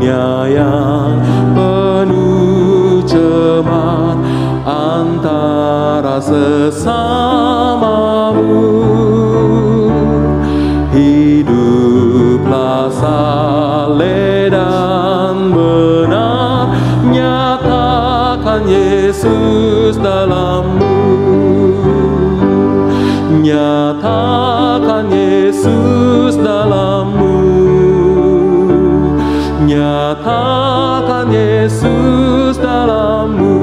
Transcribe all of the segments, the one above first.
dunia yang penuh cemat antara sesamamu. Hiduplah saleh dan benar, nyatakan Yesus dalammu. Nyatakan Yesus dalammu. Nyatakan Yesus dalammu.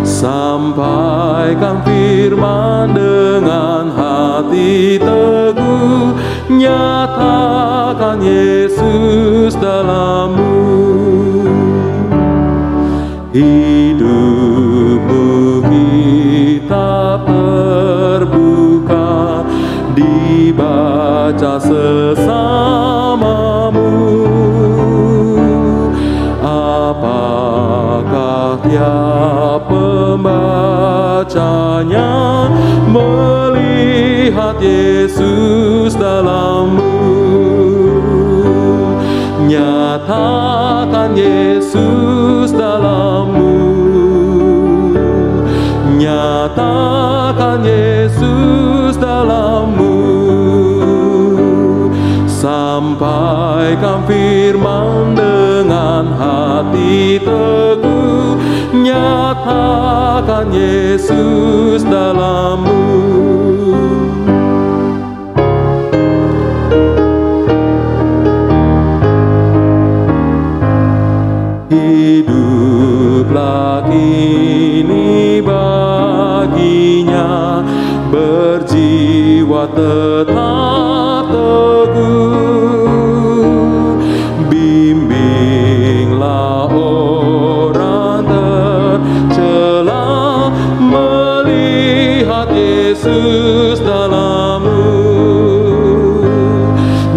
Sampaikan firman dengan hati teguh, nyatakan Yesus dalammu. Hidupmu kitab terbuka, dibaca sesamamu. Apakah tiap pembacanya melihat Yesus dalammu? Nyatakan Yesus dalammu. Nyatakan Yesus dalammu. Sampaikan firman dengan hati teguh, nyatakan Yesus dalammu. Hiduplah kini baginya, berjiwa tetap teguh. Bimbinglah orang tercela melihat Yesus dalammu.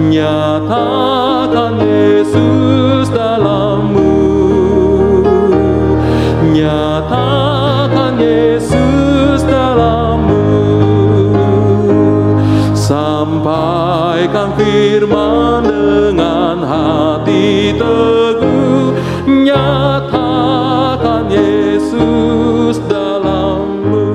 Nyatakan Yesus dalammu. Nyatakan Yesus dalammu. Sampaikan firman dengan hati teguh, nyatakan Yesus dalammu.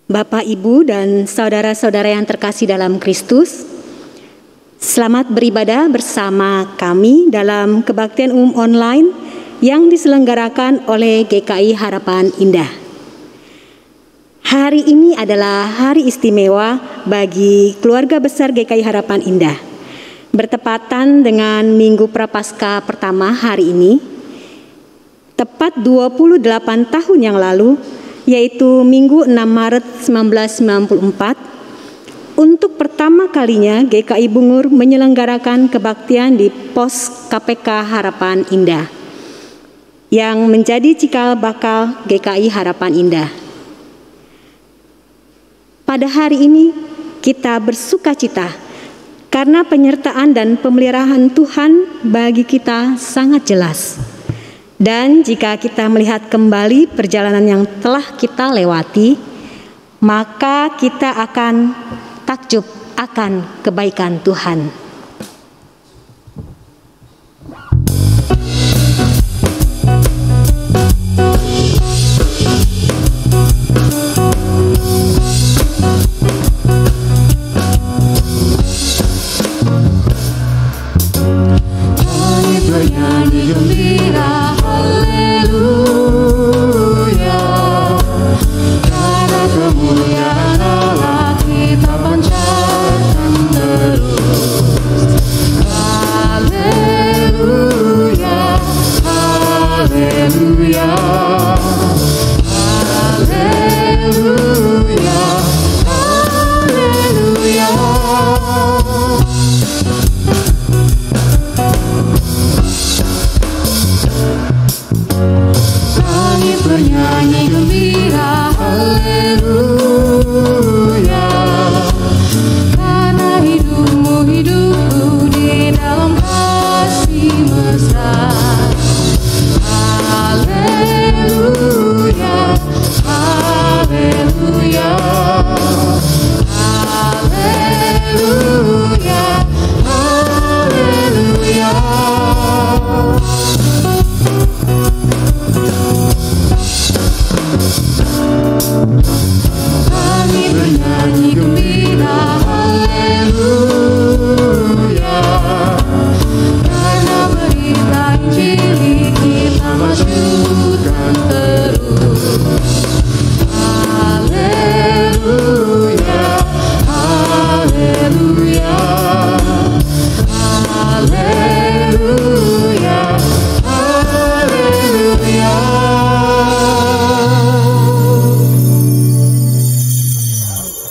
Bapak, Ibu, dan saudara-saudara yang terkasih dalam Kristus, selamat beribadah bersama kami dalam kebaktian umum online yang diselenggarakan oleh GKI Harapan Indah. Hari ini adalah hari istimewa bagi keluarga besar GKI Harapan Indah. Bertepatan dengan Minggu Prapaskah pertama hari ini, tepat 28 tahun yang lalu, yaitu Minggu 6 Maret 1994, untuk pertama kalinya GKI Bungur menyelenggarakan kebaktian di pos KPK Harapan Indah, yang menjadi cikal bakal GKI Harapan Indah. Pada hari ini kita bersukacita karena penyertaan dan pemeliharaan Tuhan bagi kita sangat jelas. Dan jika kita melihat kembali perjalanan yang telah kita lewati, maka kita akan takjub akan kebaikan Tuhan. Kami bernyanyi gembira. Haleluya, karena kemuliaan Allah kita panjatkan terus. Haleluya, haleluya, haleluya, haleluya. Kami bernyanyi gembira, haleluya, karena hidupmu hidupku di dalam kasih mesra. Haleluya, haleluya, haleluya, haleluya. Kami bernyanyi gembira, haleluya, karena berita Injil kita majukan terus. Haleluya, haleluya, haleluya, haleluya.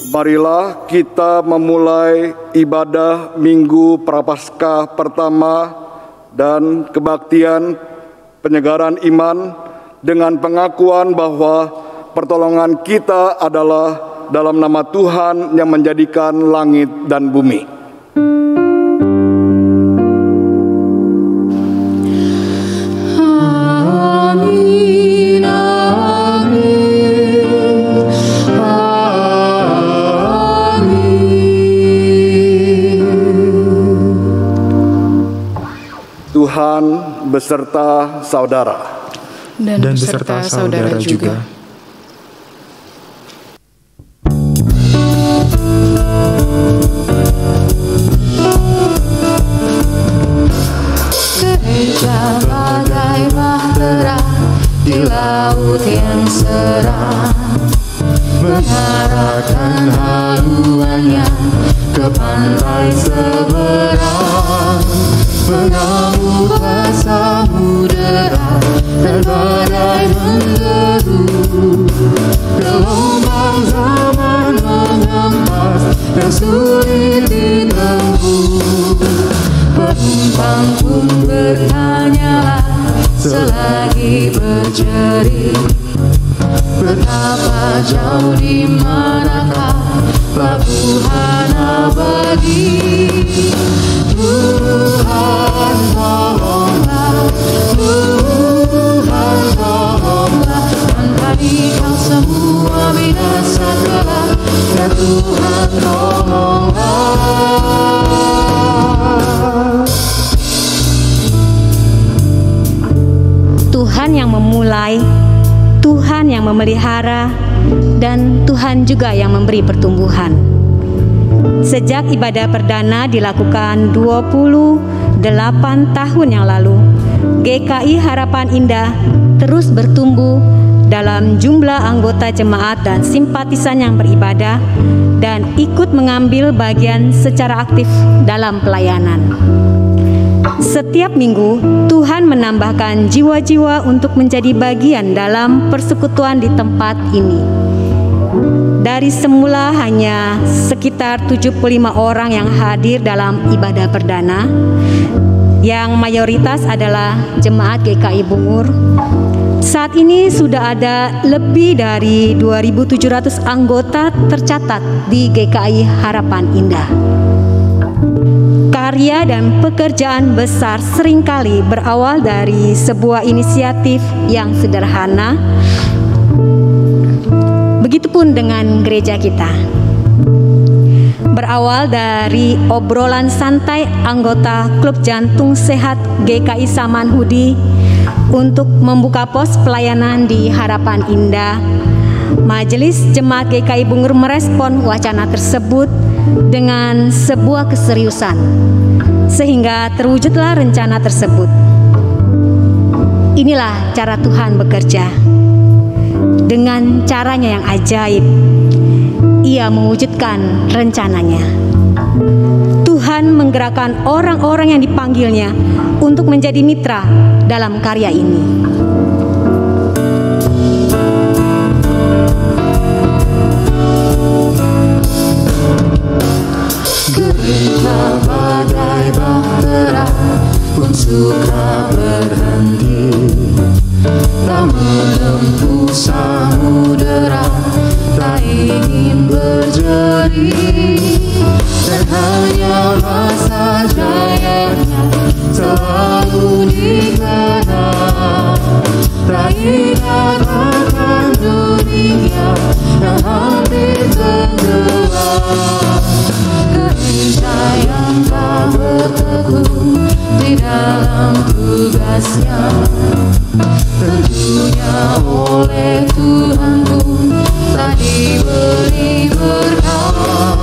Marilah kita memulai ibadah Minggu Prapaskah pertama dan kebaktian penyegaran iman dengan pengakuan bahwa pertolongan kita adalah dalam nama Tuhan yang menjadikan langit dan bumi. Amin, amin, Tuhan beserta saudara. Dan beserta saudara juga. Gereja bagai bahtera di laut yang seram, mengarahkan haluannya ke pantai seberang, mengamuk samudera dan badai menggebu, gelombang zaman mengemas dan sulit ditempuh. Penumpang pun bertanyalah selagi berjerit, betapa jauh di manakah pelabuhan abadi. Tuhan tolonglah, Tuhan tolonglah, tanpa Engkau semua binasa kelak. Ya Tuhan tolonglah. Tuhan yang memulai, Tuhan yang memelihara, dan Tuhan juga yang memberi pertumbuhan. Sejak ibadah perdana dilakukan 28 tahun yang lalu, GKI Harapan Indah terus bertumbuh dalam jumlah anggota jemaat dan simpatisan yang beribadah dan ikut mengambil bagian secara aktif dalam pelayanan. Setiap minggu, Tuhan menambahkan jiwa-jiwa untuk menjadi bagian dalam persekutuan di tempat ini. Dari semula hanya sekitar 75 orang yang hadir dalam ibadah perdana, yang mayoritas adalah jemaat GKI Bungur. Saat ini sudah ada lebih dari 2.700 anggota tercatat di GKI Harapan Indah. Karya dan pekerjaan besar seringkali berawal dari sebuah inisiatif yang sederhana. Begitupun dengan gereja kita. Berawal dari obrolan santai anggota Klub Jantung Sehat GKI Samanhudi untuk membuka pos pelayanan di Harapan Indah, Majelis Jemaat GKI Bungur merespon wacana tersebut dengan sebuah keseriusan, sehingga terwujudlah rencana tersebut. Inilah cara Tuhan bekerja. Dengan caranya yang ajaib, Ia mewujudkan rencananya. Tuhan menggerakkan orang-orang yang dipanggilnya untuk menjadi mitra dalam karya ini. Gereja bagai bahtera pun suka berhenti, tak menempuh samudera, tak ingin berjerih, dan hanyalah sajayanya selalu dikenal. Tak ingat akan dunia yang hampir tenggelam. Gereja yang tak bertekun di dalam tugasnya, tentunya oleh Tuhan pun tak diberi berkat.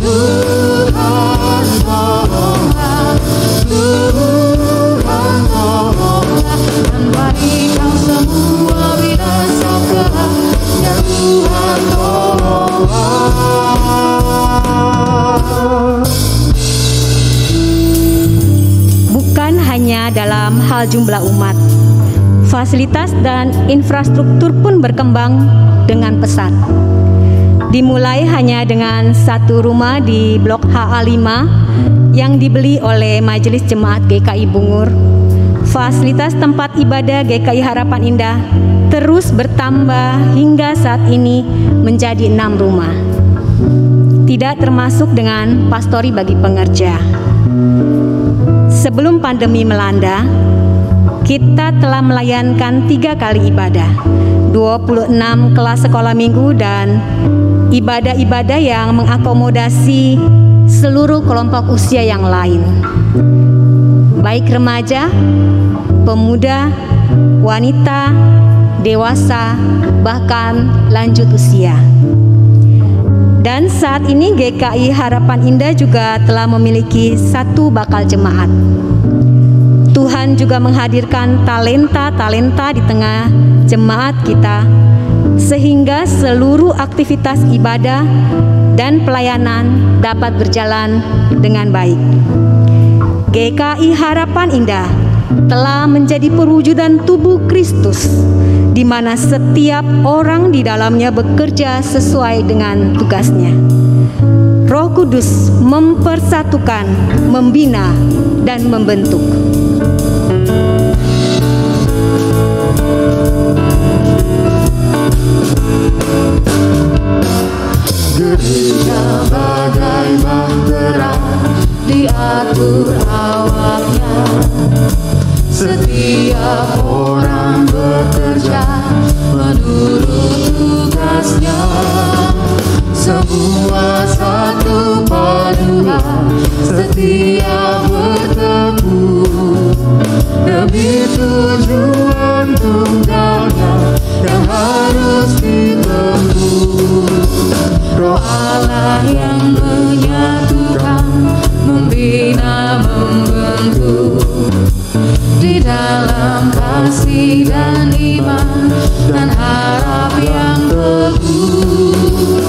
Tuhan tolonglah, Tuhan tolonglah, dan bagi kau semua binasa kelak, ya Tuhan tolonglah. Bukan hanya dalam hal jumlah umat, fasilitas dan infrastruktur pun berkembang dengan pesat. Dimulai hanya dengan satu rumah di Blok HA5 yang dibeli oleh Majelis Jemaat GKI Bungur. Fasilitas tempat ibadah GKI Harapan Indah terus bertambah hingga saat ini menjadi 6 rumah. Tidak termasuk dengan pastori bagi pengerja. Sebelum pandemi melanda, kita telah melayankan 3 kali ibadah, 26 kelas sekolah minggu dan ibadah-ibadah yang mengakomodasi seluruh kelompok usia yang lain, baik remaja, pemuda, wanita, dewasa, bahkan lanjut usia. Dan saat ini GKI Harapan Indah juga telah memiliki 1 bakal jemaat. Tuhan juga menghadirkan talenta-talenta di tengah jemaat kita, sehingga seluruh aktivitas ibadah dan pelayanan dapat berjalan dengan baik. GKI Harapan Indah telah menjadi perwujudan tubuh Kristus, di mana setiap orang di dalamnya bekerja sesuai dengan tugasnya. Roh Kudus mempersatukan, membina, dan membentuk. Gereja bagai bahtera diatur awalnya, setiap orang bekerja menurut tugasnya. Semua satu paduan, setia bertekun demi tujuan tunggalnya yang harus kita yang menyatukan, membina, membentuk di dalam kasih dan iman dan harap yang teguh.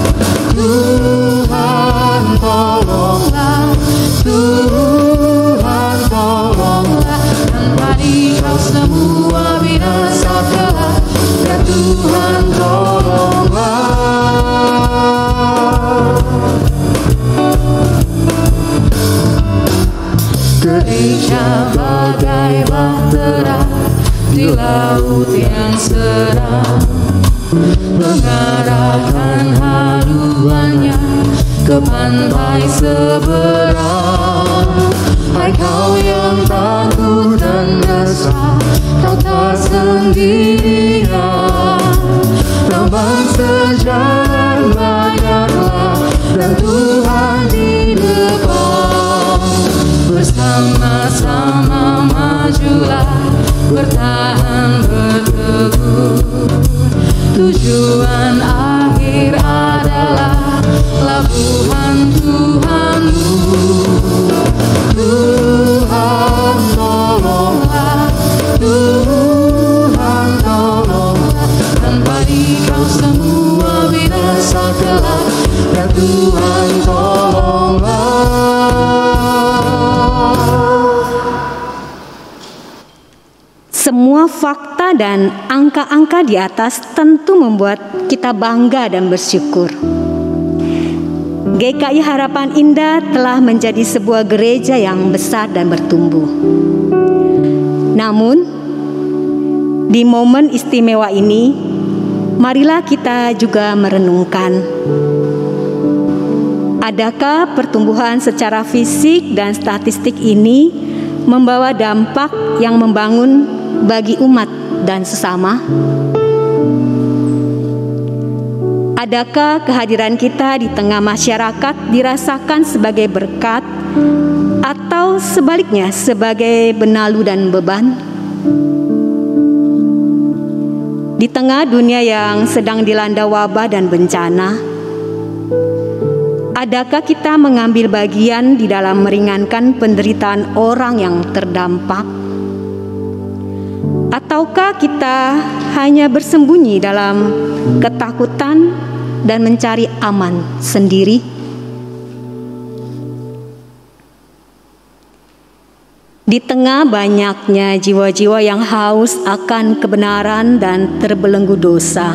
Tuhan tolonglah, Tuhan tolonglah, tanpa Dikau semua binasa telah. Ya Tuhan tolonglah. Gereja bagai bahtera di laut yang seram, mengarahkan haluannya ke pantai seberang. Hai kau yang takut dan resah, kau tak sendirian. Teman sejalan banyaklah dan Tuhan di depan. Bersama-sama majulah, bertahan berteguh. Tujuan akhir adalah labuhan Tuhanmu. Tuhan tolonglah, Tuhan tolonglah, tanpa Dikau semua binasa kelak. Ya Tuhan tolonglah. Semua fakta dan angka-angka di atas tentu membuat kita bangga dan bersyukur. GKI Harapan Indah telah menjadi sebuah gereja yang besar dan bertumbuh. Namun, di momen istimewa ini, marilah kita juga merenungkan, adakah pertumbuhan secara fisik dan statistik ini membawa dampak yang membangun bagi umat dan sesama? Adakah kehadiran kita di tengah masyarakat dirasakan sebagai berkat atau sebaliknya sebagai benalu dan beban? Di tengah dunia yang sedang dilanda wabah dan bencana, adakah kita mengambil bagian di dalam meringankan penderitaan orang yang terdampak? Ataukah kita hanya bersembunyi dalam ketakutan dan mencari aman sendiri? Di tengah banyaknya jiwa-jiwa yang haus akan kebenaran dan terbelenggu dosa,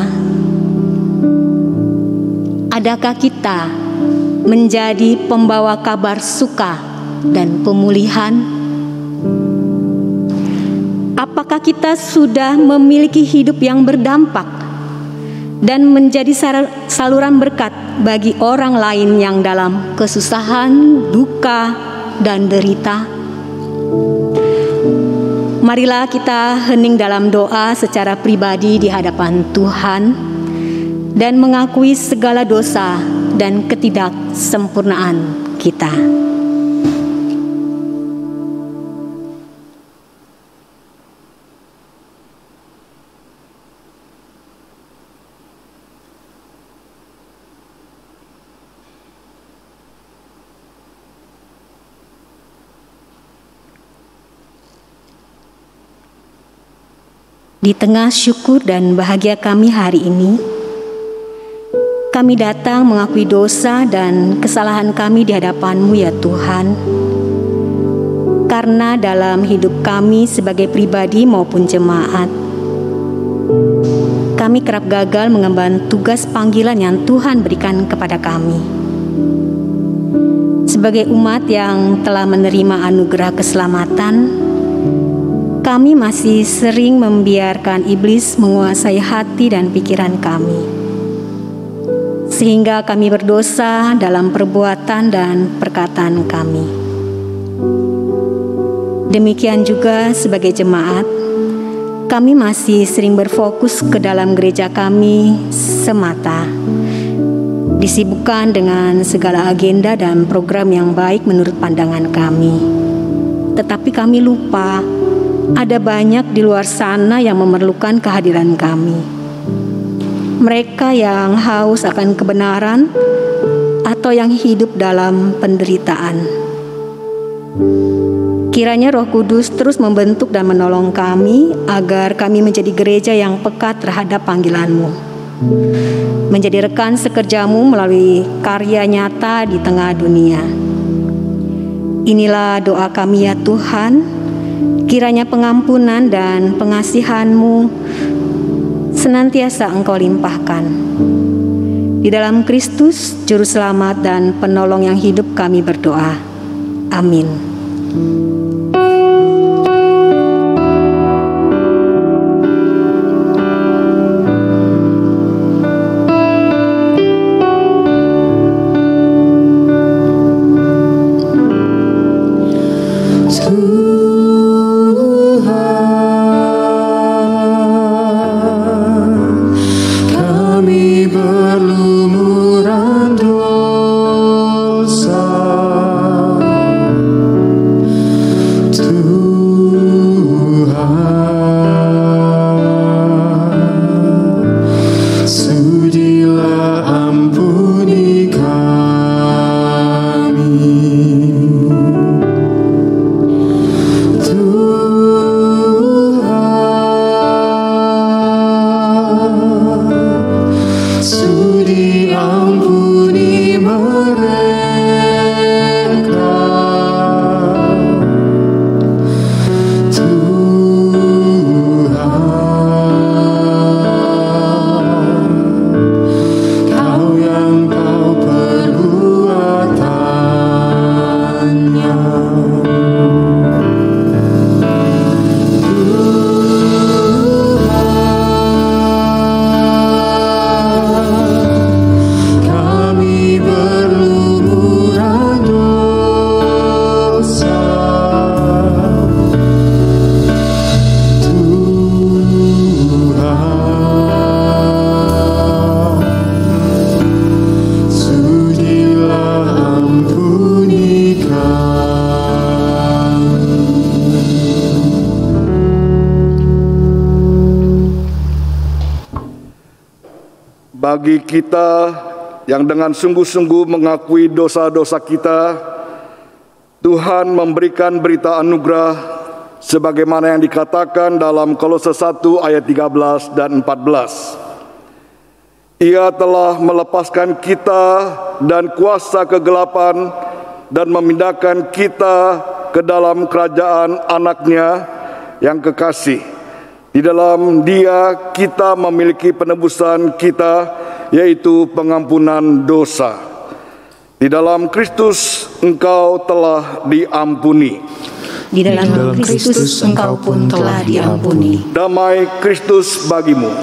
adakah kita menjadi pembawa kabar suka dan pemulihan? Apakah kita sudah memiliki hidup yang berdampak dan menjadi saluran berkat bagi orang lain yang dalam kesusahan, duka, dan derita? Marilah kita hening dalam doa secara pribadi di hadapan Tuhan dan mengakui segala dosa dan ketidaksempurnaan kita. Di tengah syukur dan bahagia kami hari ini, kami datang mengakui dosa dan kesalahan kami di hadapan-Mu ya Tuhan. Karena dalam hidup kami sebagai pribadi maupun jemaat, kami kerap gagal mengemban tugas panggilan yang Tuhan berikan kepada kami. Sebagai umat yang telah menerima anugerah keselamatan, kami masih sering membiarkan iblis menguasai hati dan pikiran kami, sehingga kami berdosa dalam perbuatan dan perkataan kami. Demikian juga sebagai jemaat, kami masih sering berfokus ke dalam gereja kami semata, disibukkan dengan segala agenda dan program yang baik menurut pandangan kami. Tetapi kami lupa, ada banyak di luar sana yang memerlukan kehadiran kami. Mereka yang haus akan kebenaran atau yang hidup dalam penderitaan. Kiranya Roh Kudus terus membentuk dan menolong kami agar kami menjadi gereja yang peka terhadap panggilan-Mu, menjadi rekan sekerja-Mu melalui karya nyata di tengah dunia. Inilah doa kami ya Tuhan, kiranya pengampunan dan pengasihan-Mu senantiasa Engkau limpahkan. Di dalam Kristus, Juru Selamat dan Penolong yang hidup kami berdoa. Amin. Bagi kita yang dengan sungguh-sungguh mengakui dosa-dosa kita, Tuhan memberikan berita anugerah sebagaimana yang dikatakan dalam Kolose 1 ayat 13 dan 14. Ia telah melepaskan kita dan kuasa kegelapan dan memindahkan kita ke dalam kerajaan anaknya yang kekasih. Di dalam Dia kita memiliki penebusan kita, yaitu pengampunan dosa. Di dalam Kristus engkau telah diampuni. Di dalam Kristus engkau pun telah diampuni. Damai Kristus bagimu.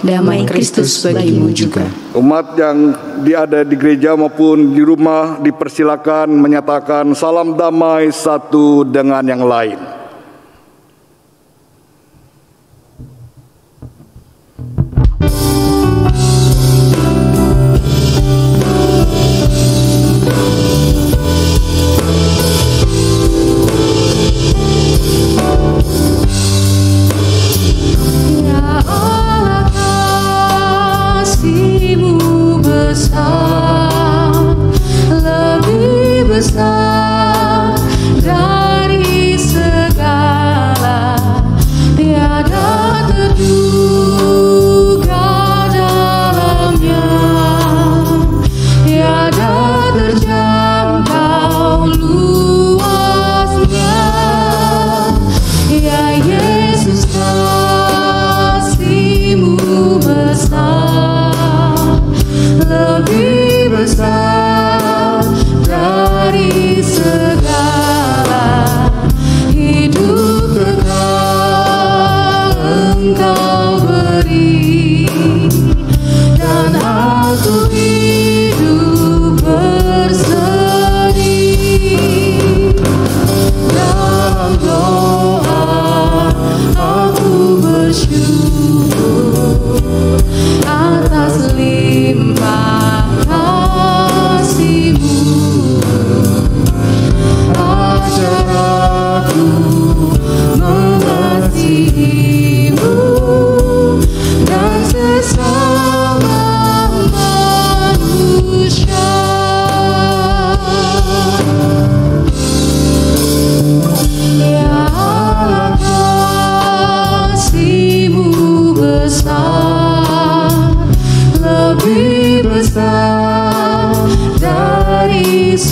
Damai Kristus bagimu juga. Umat yang ada di gereja maupun di rumah dipersilakan menyatakan salam damai satu dengan yang lain.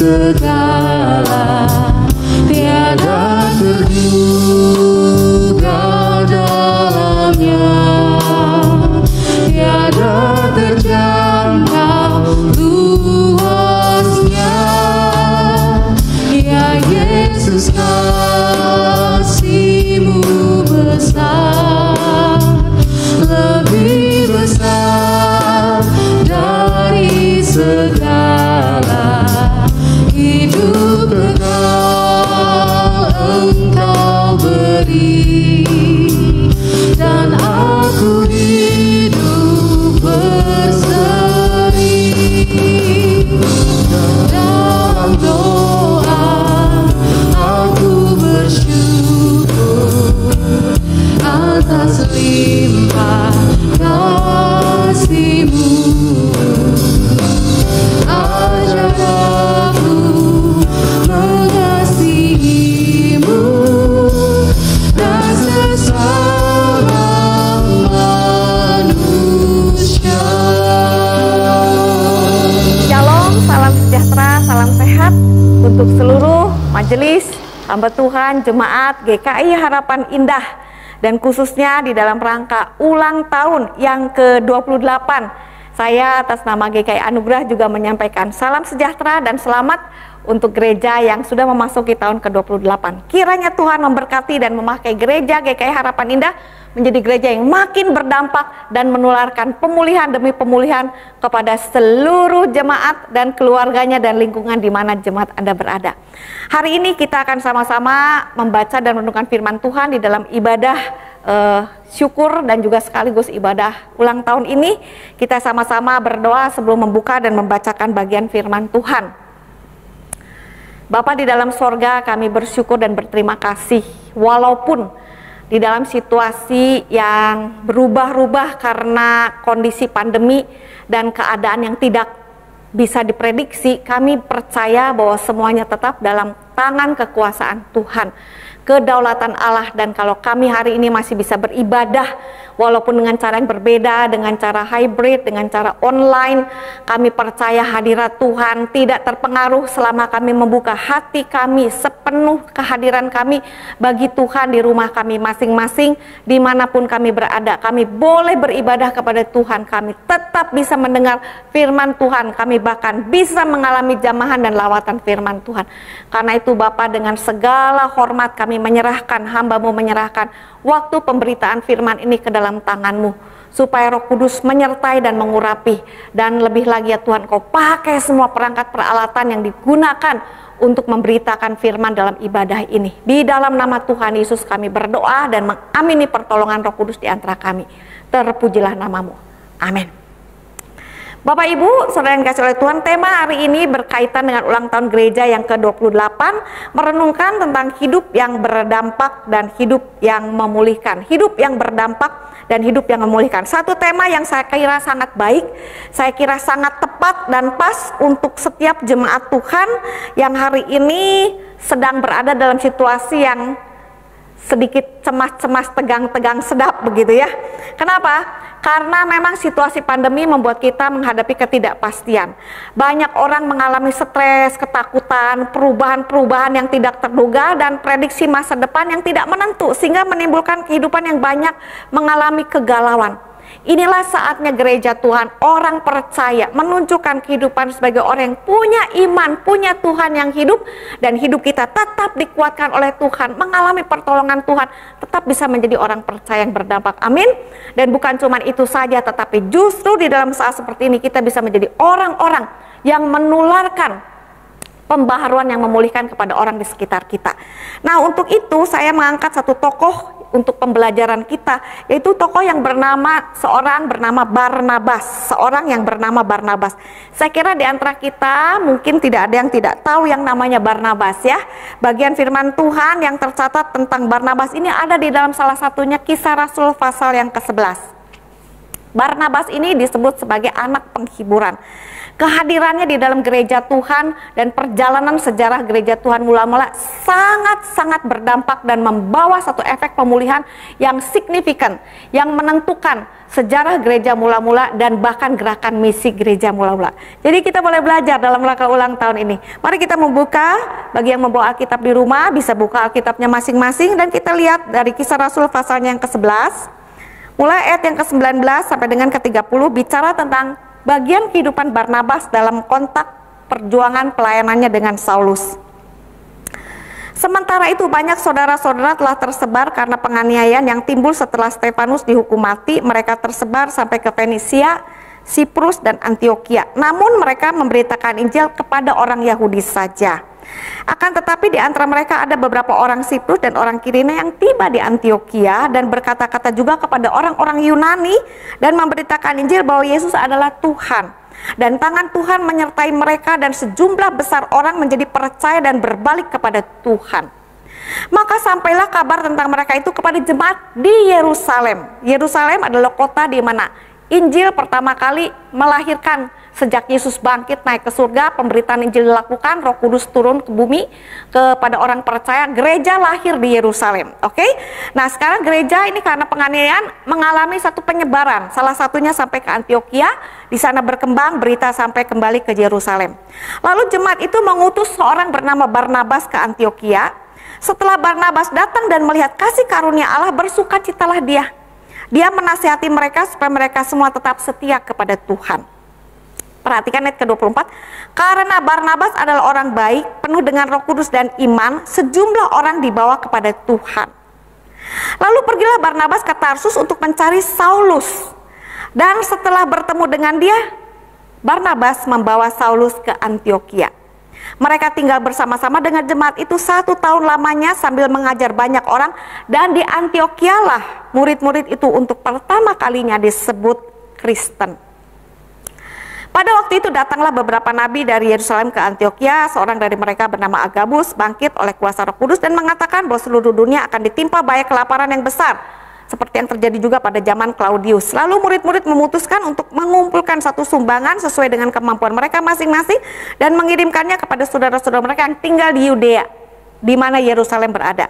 segala, tiada terduga dalamnya, tiada terjangkau luasnya. Ya Yesus, kasih-Mu besar, lebih besar dari segala. Hidup kekal Engkau beri, dan aku hidup berseri. Dalam doa aku bersyukur atas limpah kasih-Mu. Ajar aku mengasihi-Mu dan sesama manusia. Shalom, salam sejahtera, salam sehat untuk seluruh majelis, hamba Tuhan, jemaat GKI Harapan Indah, dan khususnya di dalam rangka ulang tahun yang ke-28. Saya atas nama GKI Anugerah juga menyampaikan salam sejahtera dan selamat untuk gereja yang sudah memasuki tahun ke-28. Kiranya Tuhan memberkati dan memakai gereja GKI Harapan Indah menjadi gereja yang makin berdampak dan menularkan pemulihan demi pemulihan kepada seluruh jemaat dan keluarganya dan lingkungan di mana jemaat Anda berada. Hari ini kita akan sama-sama membaca dan merenungkan firman Tuhan di dalam ibadah syukur dan juga sekaligus ibadah ulang tahun ini. Kita sama-sama berdoa sebelum membuka dan membacakan bagian firman Tuhan. Bapa di dalam sorga, kami bersyukur dan berterima kasih walaupun di dalam situasi yang berubah-ubah karena kondisi pandemi dan keadaan yang tidak bisa diprediksi, kami percaya bahwa semuanya tetap dalam tangan kekuasaan Tuhan, kedaulatan Allah. Dan kalau kami hari ini masih bisa beribadah walaupun dengan cara yang berbeda, dengan cara hybrid, dengan cara online, kami percaya hadirat Tuhan tidak terpengaruh selama kami membuka hati kami sepenuh kehadiran kami bagi Tuhan di rumah kami masing-masing, dimanapun kami berada. Kami boleh beribadah kepada Tuhan, kami tetap bisa mendengar firman Tuhan, kami bahkan bisa mengalami jamahan dan lawatan firman Tuhan. Karena itu Bapa, dengan segala hormat kami menyerahkan, hamba-Mu menyerahkan waktu pemberitaan firman ini ke dalam tangan-Mu, supaya Roh Kudus menyertai dan mengurapi. Dan lebih lagi ya Tuhan, Kau pakai semua perangkat peralatan yang digunakan untuk memberitakan firman dalam ibadah ini. Di dalam nama Tuhan Yesus kami berdoa dan mengamini pertolongan Roh Kudus di antara kami. Terpujilah nama-Mu. Amin. Bapak Ibu, saudara yang dikasihi oleh Tuhan, tema hari ini berkaitan dengan ulang tahun gereja yang ke-28, merenungkan tentang hidup yang berdampak dan hidup yang memulihkan. Hidup yang berdampak dan hidup yang memulihkan. Satu tema yang saya kira sangat baik, saya kira sangat tepat dan pas untuk setiap jemaat Tuhan yang hari ini sedang berada dalam situasi yang sedikit cemas-cemas, tegang-tegang, sedap begitu ya. Kenapa? Karena memang situasi pandemi membuat kita menghadapi ketidakpastian. Banyak orang mengalami stres, ketakutan, perubahan-perubahan yang tidak terduga, dan prediksi masa depan yang tidak menentu, sehingga menimbulkan kehidupan yang banyak mengalami kegalauan. Inilah saatnya gereja Tuhan, orang percaya, menunjukkan kehidupan sebagai orang yang punya iman, punya Tuhan yang hidup, dan hidup kita tetap dikuatkan oleh Tuhan, mengalami pertolongan Tuhan, tetap bisa menjadi orang percaya yang berdampak. Amin. Dan bukan cuma itu saja, tetapi justru di dalam saat seperti ini kita bisa menjadi orang-orang yang menularkan pembaharuan yang memulihkan kepada orang di sekitar kita. Nah, untuk itu saya mengangkat satu tokoh untuk pembelajaran kita, yaitu tokoh yang seorang bernama Barnabas, seorang yang bernama Barnabas. Saya kira di antara kita mungkin tidak ada yang tidak tahu yang namanya Barnabas ya. Bagian firman Tuhan yang tercatat tentang Barnabas ini ada di dalam salah satunya Kisah Rasul pasal yang ke-11. Barnabas ini disebut sebagai anak penghiburan. kehadirannya di dalam gereja Tuhan dan perjalanan sejarah gereja Tuhan mula-mula sangat-sangat berdampak dan membawa satu efek pemulihan yang signifikan, yang menentukan sejarah gereja mula-mula dan bahkan gerakan misi gereja mula-mula. Jadi kita boleh belajar dalam rangka ulang tahun ini. Mari kita membuka, bagi yang membawa Alkitab di rumah bisa buka Alkitabnya masing-masing, dan kita lihat dari Kisah Rasul pasalnya yang ke-11, mulai ayat yang ke-19 sampai dengan ke-30, bicara tentang bagian kehidupan Barnabas dalam kontak perjuangan pelayanannya dengan Saulus. Sementara itu banyak saudara-saudara telah tersebar karena penganiayaan yang timbul setelah Stefanus dihukum mati. Mereka tersebar sampai ke Fenisia, Siprus, dan Antioquia. Namun mereka memberitakan Injil kepada orang Yahudi saja. Akan tetapi di antara mereka ada beberapa orang Siprus dan orang Kirene yang tiba di Antioquia dan berkata-kata juga kepada orang-orang Yunani dan memberitakan Injil bahwa Yesus adalah Tuhan. Dan tangan Tuhan menyertai mereka dan sejumlah besar orang menjadi percaya dan berbalik kepada Tuhan. Maka sampailah kabar tentang mereka itu kepada jemaat di Yerusalem. Yerusalem adalah kota di mana Injil pertama kali melahirkan. Sejak Yesus bangkit naik ke surga, pemberitaan Injil dilakukan, Roh Kudus turun ke bumi kepada orang percaya, gereja lahir di Yerusalem. Oke? Nah, sekarang gereja ini karena penganiayaan mengalami satu penyebaran, salah satunya sampai ke Antioquia, di sana berkembang, berita sampai kembali ke Yerusalem. Lalu jemaat itu mengutus seorang bernama Barnabas ke Antioquia. Setelah Barnabas datang dan melihat kasih karunia Allah, bersukacitalah dia. Dia menasihati mereka supaya mereka semua tetap setia kepada Tuhan. Perhatikan ayat ke-24, karena Barnabas adalah orang baik, penuh dengan Roh Kudus dan iman, sejumlah orang dibawa kepada Tuhan. Lalu pergilah Barnabas ke Tarsus untuk mencari Saulus. Dan setelah bertemu dengan dia, Barnabas membawa Saulus ke Antioquia. Mereka tinggal bersama-sama dengan jemaat itu 1 tahun lamanya sambil mengajar banyak orang, dan di Antioquia lah murid-murid itu untuk pertama kalinya disebut Kristen. Pada waktu itu datanglah beberapa nabi dari Yerusalem ke Antioquia. Seorang dari mereka bernama Agabus bangkit oleh kuasa Roh Kudus dan mengatakan bahwa seluruh dunia akan ditimpa bahaya kelaparan yang besar, seperti yang terjadi juga pada zaman Claudius. Lalu murid-murid memutuskan untuk mengumpulkan satu sumbangan sesuai dengan kemampuan mereka masing-masing dan mengirimkannya kepada saudara-saudara mereka yang tinggal di Yudea, di mana Yerusalem berada.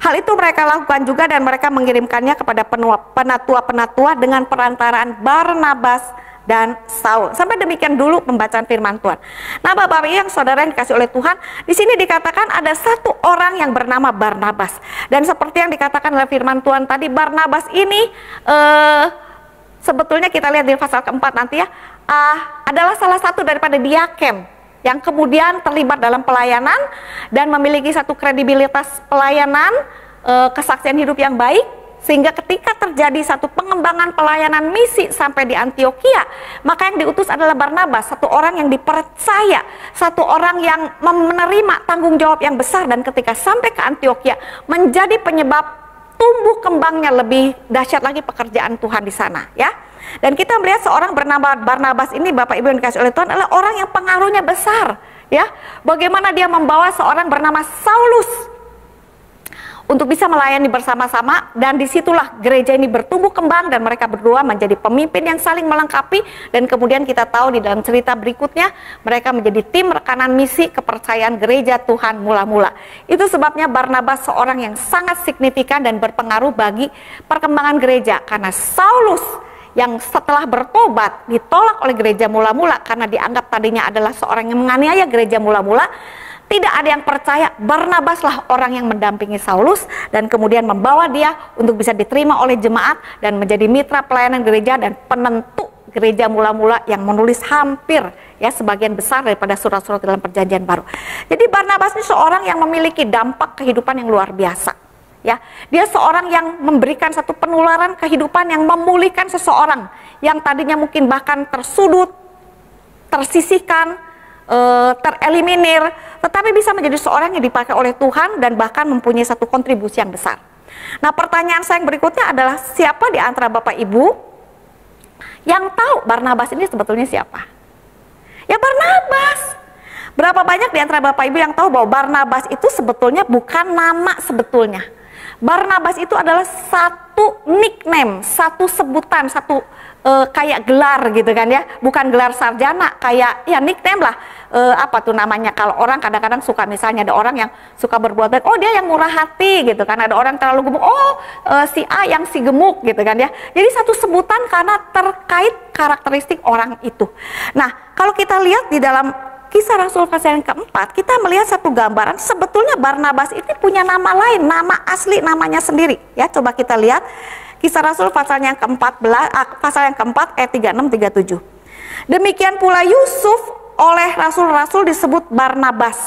Hal itu mereka lakukan juga dan mereka mengirimkannya kepada penatua-penatua dengan perantaraan Barnabas dan Saul. Sampai demikian dulu pembacaan firman Tuhan. Nah, Bapak Ibu yang saudara yang dikasih oleh Tuhan, di sini dikatakan ada satu orang yang bernama Barnabas. Dan seperti yang dikatakan oleh firman Tuhan tadi, Barnabas ini sebetulnya kita lihat di pasal keempat nanti ya, adalah salah satu daripada diaken yang kemudian terlibat dalam pelayanan dan memiliki satu kredibilitas pelayanan, kesaksian hidup yang baik. Sehingga ketika terjadi satu pengembangan pelayanan misi sampai di Antioquia, maka yang diutus adalah Barnabas, satu orang yang dipercaya, satu orang yang menerima tanggung jawab yang besar, dan ketika sampai ke Antioquia menjadi penyebab tumbuh kembangnya lebih dahsyat lagi pekerjaan Tuhan di sana, ya. Dan kita melihat seorang bernama Barnabas ini, Bapak Ibu yang dikasih oleh Tuhan, adalah orang yang pengaruhnya besar, ya. Bagaimana dia membawa seorang bernama Saulus untuk bisa melayani bersama-sama, dan disitulah gereja ini bertumbuh kembang dan mereka berdua menjadi pemimpin yang saling melengkapi. Dan kemudian kita tahu di dalam cerita berikutnya mereka menjadi tim rekanan misi kepercayaan gereja Tuhan mula-mula. Itu sebabnya Barnabas seorang yang sangat signifikan dan berpengaruh bagi perkembangan gereja, karena Saulus yang setelah bertobat ditolak oleh gereja mula-mula karena dianggap tadinya adalah seorang yang menganiaya gereja mula-mula. Tidak ada yang percaya. Barnabaslah orang yang mendampingi Saulus dan kemudian membawa dia untuk bisa diterima oleh jemaat dan menjadi mitra pelayanan gereja dan penentu gereja mula-mula yang menulis hampir ya sebagian besar daripada surat-surat dalam Perjanjian Baru. Jadi Barnabas ini seorang yang memiliki dampak kehidupan yang luar biasa. Ya, dia seorang yang memberikan satu penularan kehidupan yang memulihkan seseorang yang tadinya mungkin bahkan tersudut, tersisihkan, tereliminir, tetapi bisa menjadi seorang yang dipakai oleh Tuhan dan bahkan mempunyai satu kontribusi yang besar. Nah, pertanyaan saya yang berikutnya adalah, siapa di antara Bapak Ibu yang tahu Barnabas ini sebetulnya siapa? Ya, Barnabas. Berapa banyak di antara Bapak Ibu yang tahu bahwa Barnabas itu sebetulnya bukan nama sebetulnya. Barnabas itu adalah satu nickname, satu sebutan, satu kayak gelar gitu kan ya, bukan gelar sarjana, kayak ya nickname lah. Apa tuh namanya, kalau orang kadang-kadang suka, misalnya ada orang yang suka berbuat baik, oh dia yang murah hati gitu kan, ada orang terlalu gemuk, oh si A yang si gemuk gitu kan ya. Jadi satu sebutan karena terkait karakteristik orang itu. Nah, kalau kita lihat di dalam Kisah Rasul pasal yang keempat, kita melihat satu gambaran sebetulnya Barnabas ini punya nama lain, nama asli namanya sendiri. Ya, coba kita lihat Kisah Rasul pasal yang keempat ayat 36-37. Demikian pula Yusuf oleh rasul-rasul disebut Barnabas.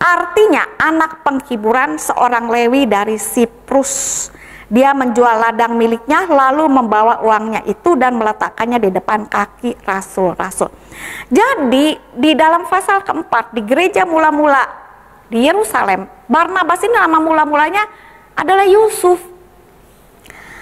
Artinya anak penghiburan seorang Lewi dari Siprus. Dia menjual ladang miliknya lalu membawa uangnya itu dan meletakkannya di depan kaki rasul-rasul. Jadi di dalam pasal keempat di gereja mula-mula di Yerusalem, Barnabas ini nama mula-mulanya adalah Yusuf.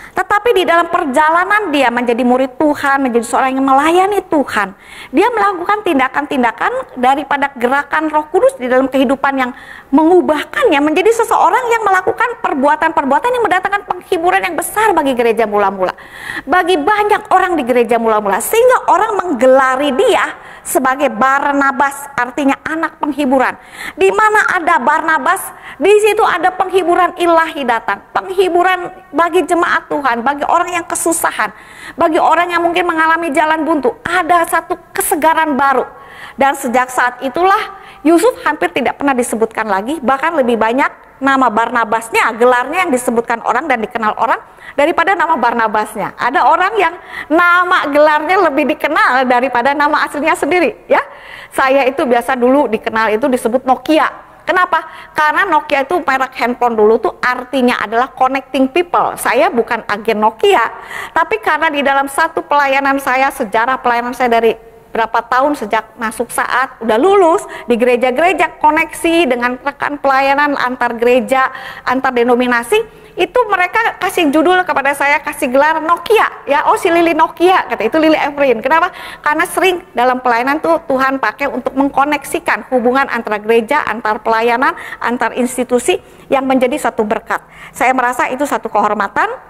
Tetapi di dalam perjalanan dia menjadi murid Tuhan, menjadi seorang yang melayani Tuhan, dia melakukan tindakan-tindakan daripada gerakan Roh Kudus di dalam kehidupan yang mengubahkannya menjadi seseorang yang melakukan perbuatan-perbuatan yang mendatangkan penghiburan yang besar bagi gereja mula-mula, bagi banyak orang di gereja mula-mula, sehingga orang menggelari dia sebagai Barnabas, artinya anak penghiburan. Di mana ada Barnabas, di situ ada penghiburan ilahi datang, penghiburan bagi jemaat Tuhan, bagi orang yang kesusahan, bagi orang yang mungkin mengalami jalan buntu, ada satu kesegaran baru. Dan sejak saat itulah Yusuf hampir tidak pernah disebutkan lagi, bahkan lebih banyak nama Barnabasnya, gelarnya yang disebutkan orang dan dikenal orang daripada nama Barnabasnya. Ada orang yang nama gelarnya lebih dikenal daripada nama aslinya sendiri, ya. Saya itu biasa dulu dikenal itu disebut Nokia. Kenapa? Karena Nokia itu merek handphone dulu tuh artinya adalah connecting people. Saya bukan agen Nokia, tapi karena di dalam satu pelayanan saya, sejarah pelayanan saya dari berapa tahun sejak masuk saat udah lulus di gereja-gereja, koneksi dengan rekan pelayanan antar gereja, antar denominasi, itu mereka kasih judul kepada saya, kasih gelar Nokia, ya, oh si Lili Nokia, kata itu Lili Efrin. Kenapa? Karena sering dalam pelayanan tuh Tuhan pakai untuk mengkoneksikan hubungan antara gereja, antar pelayanan, antar institusi yang menjadi satu berkat. Saya merasa itu satu kehormatan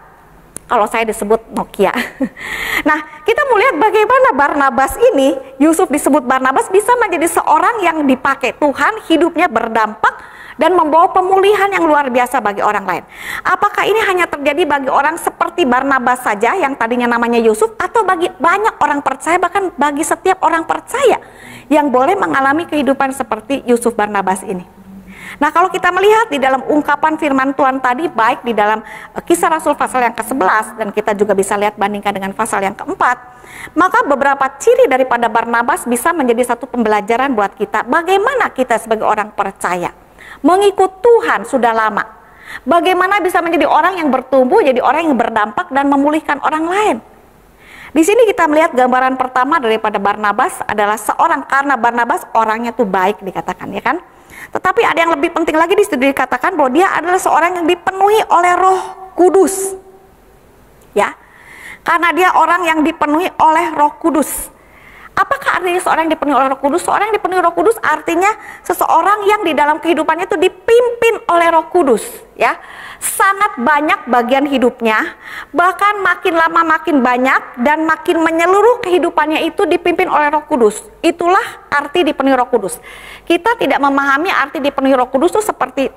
kalau saya disebut Nokia. Nah, kita melihat bagaimana Barnabas ini, Yusuf disebut Barnabas, bisa menjadi seorang yang dipakai Tuhan, hidupnya berdampak dan membawa pemulihan yang luar biasa bagi orang lain. Apakah ini hanya terjadi bagi orang seperti Barnabas saja yang tadinya namanya Yusuf, atau bagi banyak orang percaya, bahkan bagi setiap orang percaya yang boleh mengalami kehidupan seperti Yusuf Barnabas ini? Nah, kalau kita melihat di dalam ungkapan firman Tuhan tadi, baik di dalam Kisah Rasul pasal yang ke-11 dan kita juga bisa lihat bandingkan dengan pasal yang ke-4, maka beberapa ciri daripada Barnabas bisa menjadi satu pembelajaran buat kita. Bagaimana kita sebagai orang percaya mengikut Tuhan sudah lama, bagaimana bisa menjadi orang yang bertumbuh, jadi orang yang berdampak dan memulihkan orang lain. Di sini kita melihat gambaran pertama daripada Barnabas adalah seorang, karena Barnabas orangnya tuh baik dikatakan, ya kan? Tetapi ada yang lebih penting lagi, di situ dikatakan bahwa dia adalah seorang yang dipenuhi oleh Roh Kudus. Ya. Karena dia orang yang dipenuhi oleh Roh Kudus. Apakah artinya seorang yang dipenuhi oleh Roh Kudus? Seorang yang dipenuhi Roh Kudus artinya seseorang yang di dalam kehidupannya itu dipimpin oleh Roh Kudus, ya. Sangat banyak bagian hidupnya, bahkan makin lama makin banyak dan makin menyeluruh kehidupannya itu dipimpin oleh Roh Kudus. Itulah arti dipenuhi Roh Kudus. Kita tidak memahami arti dipenuhi Roh Kudus itu seperti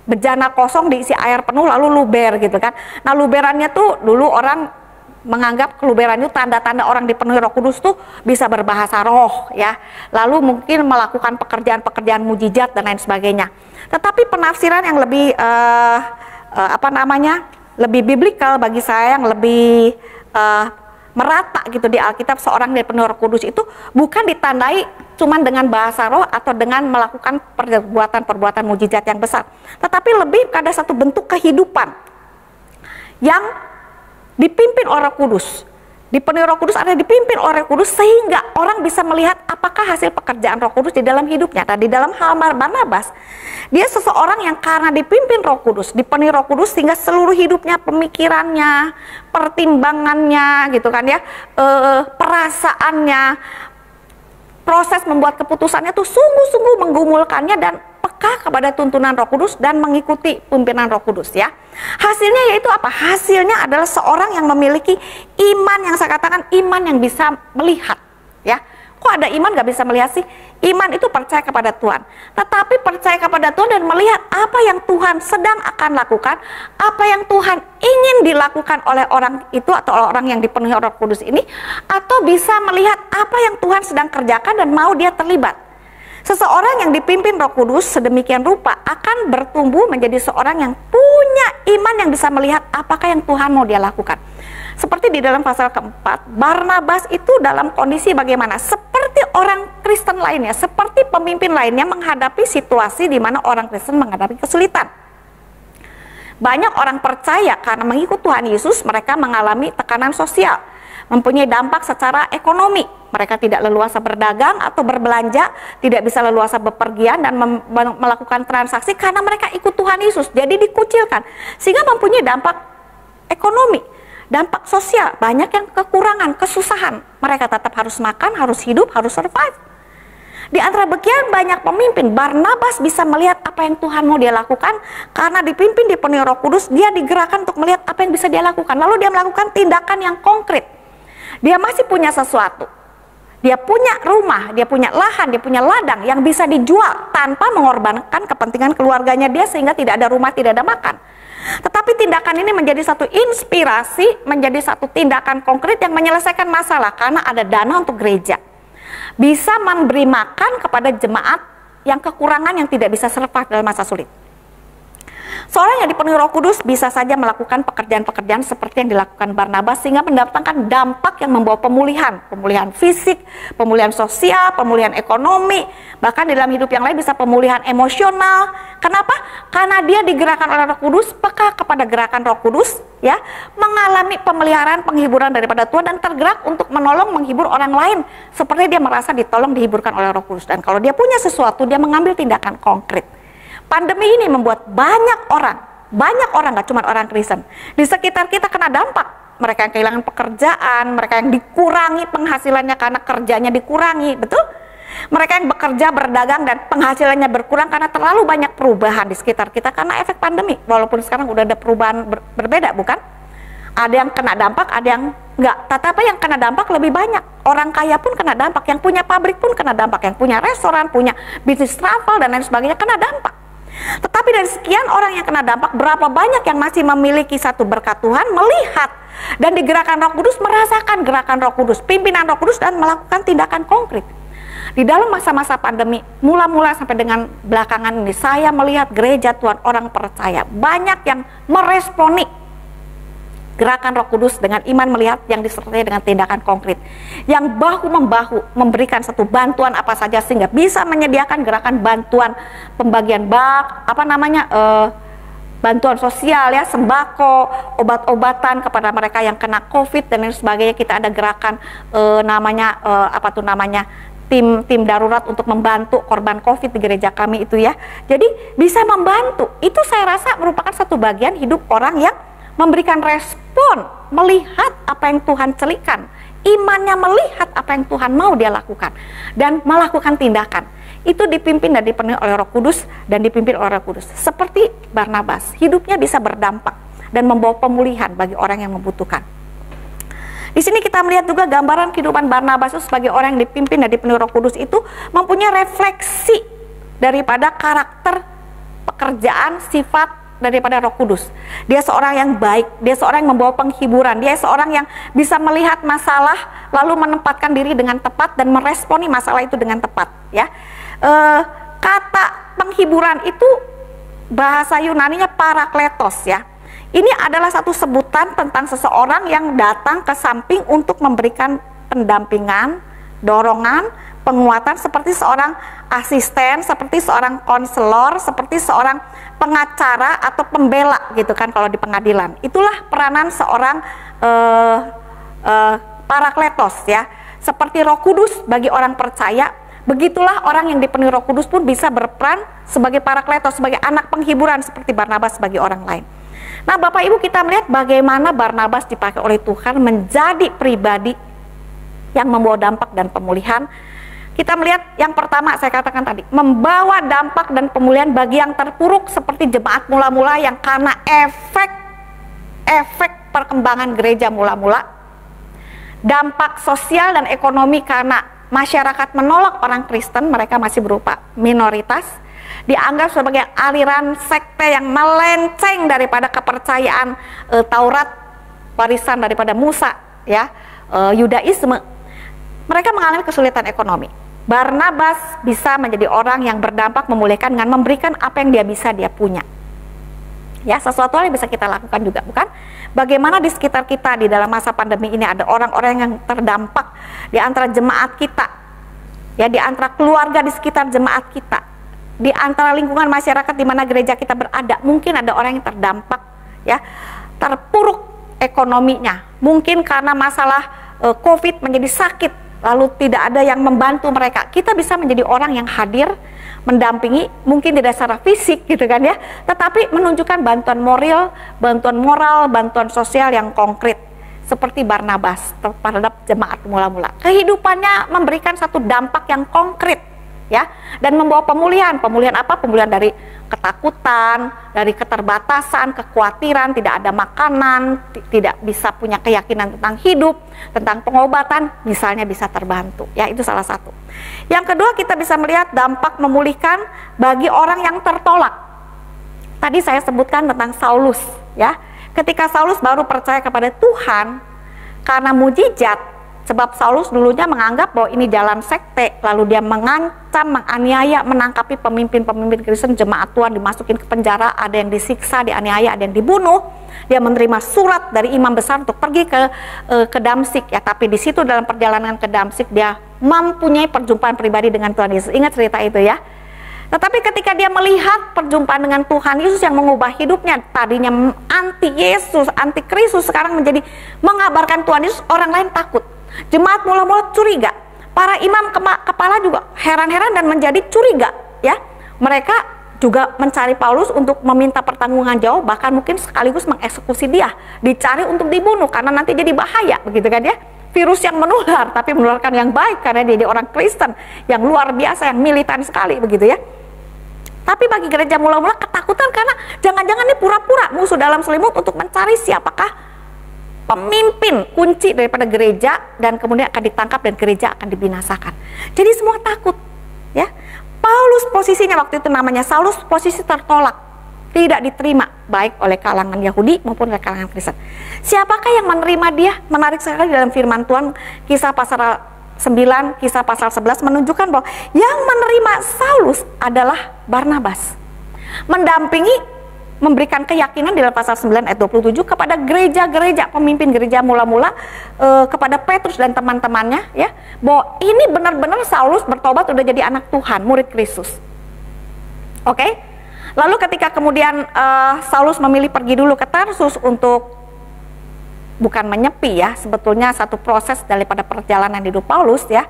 bejana kosong diisi air penuh lalu luber gitu kan. Nah, luberannya tuh dulu orang menganggap keluberan itu tanda-tanda orang dipenuhi Roh Kudus tuh bisa berbahasa roh, ya. Lalu mungkin melakukan pekerjaan-pekerjaan mujizat dan lain sebagainya. Tetapi penafsiran yang lebih lebih biblikal bagi saya, yang lebih merata gitu di Alkitab, seorang dipenuhi Roh Kudus itu bukan ditandai cuman dengan bahasa roh atau dengan melakukan perbuatan-perbuatan mujizat yang besar, tetapi lebih pada satu bentuk kehidupan yang dipimpin oleh Roh Kudus. Dipenuhi Roh Kudus ada dipimpin oleh Roh Kudus sehingga orang bisa melihat apakah hasil pekerjaan Roh Kudus di dalam hidupnya. Nah, di dalam hal Barnabas, dia seseorang yang karena dipimpin Roh Kudus, dipenuhi Roh Kudus, sehingga seluruh hidupnya, pemikirannya, pertimbangannya gitu kan ya, perasaannya, proses membuat keputusannya tuh sungguh-sungguh menggumulkannya dan peka kepada tuntunan Roh Kudus dan mengikuti pimpinan Roh Kudus ya. Hasilnya yaitu apa? Hasilnya adalah seorang yang memiliki iman yang saya katakan iman yang bisa melihat ya. Kok ada iman gak bisa melihat sih? Iman itu percaya kepada Tuhan. Tetapi percaya kepada Tuhan dan melihat apa yang Tuhan sedang akan lakukan, apa yang Tuhan ingin dilakukan oleh orang itu atau orang yang dipenuhi Roh Kudus ini, atau bisa melihat apa yang Tuhan sedang kerjakan dan mau dia terlibat. Seseorang yang dipimpin Roh Kudus sedemikian rupa akan bertumbuh menjadi seorang yang punya iman yang bisa melihat apakah yang Tuhan mau dia lakukan. Seperti di dalam pasal keempat, Barnabas itu dalam kondisi bagaimana? Seperti orang Kristen lainnya, seperti pemimpin lainnya menghadapi situasi di mana orang Kristen menghadapi kesulitan. Banyak orang percaya karena mengikut Tuhan Yesus, mereka mengalami tekanan sosial, mempunyai dampak secara ekonomi. Mereka tidak leluasa berdagang atau berbelanja, tidak bisa leluasa bepergian dan melakukan transaksi karena mereka ikut Tuhan Yesus. Jadi dikucilkan, sehingga mempunyai dampak ekonomi, dampak sosial. Banyak yang kekurangan, kesusahan. Mereka tetap harus makan, harus hidup, harus survive. Di antara bagian banyak pemimpin, Barnabas bisa melihat apa yang Tuhan mau dia lakukan karena dipimpin dipenuhi Roh Kudus. Dia digerakkan untuk melihat apa yang bisa dia lakukan. Lalu dia melakukan tindakan yang konkret. Dia masih punya sesuatu. Dia punya rumah, dia punya lahan, dia punya ladang yang bisa dijual tanpa mengorbankan kepentingan keluarganya dia sehingga tidak ada rumah, tidak ada makan. Tetapi tindakan ini menjadi satu inspirasi, menjadi satu tindakan konkret yang menyelesaikan masalah karena ada dana untuk gereja. Bisa memberi makan kepada jemaat yang kekurangan yang tidak bisa survive dalam masa sulit. Seorang yang dipenuhi Roh Kudus bisa saja melakukan pekerjaan-pekerjaan seperti yang dilakukan Barnabas sehingga mendatangkan dampak yang membawa pemulihan fisik, pemulihan sosial, pemulihan ekonomi, bahkan di dalam hidup yang lain bisa pemulihan emosional. Kenapa? Karena dia digerakkan oleh Roh Kudus, peka kepada gerakan Roh Kudus, ya, mengalami pemeliharaan, penghiburan daripada Tuhan dan tergerak untuk menolong, menghibur orang lain seperti dia merasa ditolong, dihiburkan oleh Roh Kudus. Dan kalau dia punya sesuatu, dia mengambil tindakan konkret. Pandemi ini membuat banyak orang, gak cuma orang Kristen, di sekitar kita kena dampak. Mereka yang kehilangan pekerjaan, mereka yang dikurangi penghasilannya karena kerjanya dikurangi, betul? Mereka yang bekerja, berdagang dan penghasilannya berkurang karena terlalu banyak perubahan di sekitar kita karena efek pandemi. Walaupun sekarang udah ada perubahan berbeda, bukan? Ada yang kena dampak, ada yang enggak. Tetapi yang kena dampak lebih banyak. Orang kaya pun kena dampak, yang punya pabrik pun kena dampak, yang punya restoran, punya bisnis travel dan lain sebagainya kena dampak. Tetapi dari sekian orang yang kena dampak, berapa banyak yang masih memiliki satu berkat Tuhan, melihat dan digerakkan Roh Kudus, merasakan gerakan Roh Kudus, pimpinan Roh Kudus dan melakukan tindakan konkret. Di dalam masa-masa pandemi, mula-mula sampai dengan belakangan ini, saya melihat gereja Tuhan, orang percaya, banyak yang meresponi gerakan Roh Kudus dengan iman, melihat yang disertai dengan tindakan konkret, yang bahu-membahu memberikan satu bantuan apa saja sehingga bisa menyediakan gerakan bantuan pembagian bantuan sosial ya, sembako, obat-obatan kepada mereka yang kena COVID dan lain sebagainya. Kita ada gerakan tim darurat untuk membantu korban COVID di gereja kami itu ya. Jadi bisa membantu. Itu saya rasa merupakan satu bagian hidup orang yang memberikan respon, melihat apa yang Tuhan celikan, imannya melihat apa yang Tuhan mau dia lakukan, dan melakukan tindakan. Itu dipimpin dan dipenuhi oleh Roh Kudus dan dipimpin oleh Roh Kudus. Seperti Barnabas, hidupnya bisa berdampak dan membawa pemulihan bagi orang yang membutuhkan. Di sini kita melihat juga gambaran kehidupan Barnabas itu sebagai orang yang dipimpin dan dipenuhi Roh Kudus itu mempunyai refleksi daripada karakter, pekerjaan, sifat daripada Roh Kudus. Dia seorang yang baik, dia seorang yang membawa penghiburan, dia seorang yang bisa melihat masalah lalu menempatkan diri dengan tepat dan meresponi masalah itu dengan tepat ya. Kata penghiburan itu bahasa Yunaninya parakletos ya. Ini adalah satu sebutan tentang seseorang yang datang ke samping untuk memberikan pendampingan, dorongan, penguatan, seperti seorang asisten, seperti seorang konselor, seperti seorang pengacara atau pembela gitu kan kalau di pengadilan. Itulah peranan seorang parakletos ya. Seperti Roh Kudus bagi orang percaya, begitulah orang yang dipenuhi Roh Kudus pun bisa berperan sebagai parakletos, sebagai anak penghiburan seperti Barnabas bagi orang lain. Nah, Bapak Ibu, kita melihat bagaimana Barnabas dipakai oleh Tuhan menjadi pribadi yang membawa dampak dan pemulihan Kita melihat yang pertama saya katakan tadi, membawa dampak dan pemulihan bagi yang terpuruk seperti jemaat mula-mula yang karena efek perkembangan gereja mula-mula, dampak sosial dan ekonomi karena masyarakat menolak orang Kristen, mereka masih berupa minoritas, dianggap sebagai aliran sekte yang melenceng daripada kepercayaan Taurat, warisan daripada Musa, ya, Yudaisme. Mereka mengalami kesulitan ekonomi. Barnabas bisa menjadi orang yang berdampak memulihkan dengan memberikan apa yang dia punya. Ya, sesuatu yang bisa kita lakukan juga, bukan? Bagaimana di sekitar kita di dalam masa pandemi ini ada orang-orang yang terdampak di antara jemaat kita, ya, di antara keluarga di sekitar jemaat kita, di antara lingkungan masyarakat di mana gereja kita berada. Mungkin ada orang yang terdampak, ya, terpuruk ekonominya, mungkin karena masalah COVID menjadi sakit, lalu tidak ada yang membantu mereka. Kita bisa menjadi orang yang hadir, mendampingi, mungkin tidak secara fisik gitu kan ya, tetapi menunjukkan bantuan moral, bantuan sosial yang konkret seperti Barnabas terhadap jemaat mula-mula. Kehidupannya memberikan satu dampak yang konkret, ya, dan membawa pemulihan. Pemulihan apa? Pemulihan dari ketakutan, dari keterbatasan, kekhawatiran, tidak ada makanan, tidak bisa punya keyakinan tentang hidup, tentang pengobatan, misalnya bisa terbantu. Ya, itu salah satu. Yang kedua, kita bisa melihat dampak memulihkan bagi orang yang tertolak. Tadi saya sebutkan tentang Saulus, ya. Ketika Saulus baru percaya kepada Tuhan karena mujizat, sebab Saulus dulunya menganggap bahwa ini jalan sekte, lalu dia mengancam, menganiaya, menangkapi pemimpin-pemimpin Kristen, jemaat Tuhan, dimasukin ke penjara, ada yang disiksa, dianiaya, ada yang dibunuh. Dia menerima surat dari imam besar untuk pergi ke Damsyik, ya, tapi di situ dalam perjalanan ke Damsyik dia mempunyai perjumpaan pribadi dengan Tuhan Yesus. Ingat cerita itu, ya. Tetapi ketika dia melihat perjumpaan dengan Tuhan Yesus yang mengubah hidupnya, tadinya anti Yesus, anti Kristus, sekarang menjadi mengabarkan Tuhan Yesus, orang lain takut. Jemaat mula-mula curiga, para imam kepala juga heran-heran dan menjadi curiga, ya. Mereka juga mencari Paulus untuk meminta pertanggungan jawab, bahkan mungkin sekaligus mengeksekusi dia, dicari untuk dibunuh karena nanti jadi bahaya, begitu kan ya. Virus yang menular, tapi menularkan yang baik karena dia orang Kristen yang luar biasa, yang militan sekali, begitu ya. Tapi bagi gereja mula-mula ketakutan karena jangan-jangan ini pura-pura musuh dalam selimut untuk mencari siapakah pemimpin kunci daripada gereja, dan kemudian akan ditangkap dan gereja akan dibinasakan. Jadi semua takut, ya. Paulus posisinya waktu itu namanya Saulus, posisi tertolak, tidak diterima baik oleh kalangan Yahudi maupun oleh kalangan Kristen. Siapakah yang menerima dia? Menarik sekali dalam firman Tuhan, Kisah pasal 9, Kisah pasal 11 menunjukkan bahwa yang menerima Saulus adalah Barnabas, mendampingi, memberikan keyakinan di dalam pasal 9 ayat 27 kepada gereja-gereja, pemimpin gereja mula-mula, kepada Petrus dan teman-temannya, ya, bahwa ini benar-benar Saulus bertobat, udah jadi anak Tuhan, murid Kristus. Oke? Lalu ketika kemudian Saulus memilih pergi dulu ke Tarsus untuk bukan menyepi, ya, sebetulnya satu proses daripada perjalanan hidup Paulus, ya,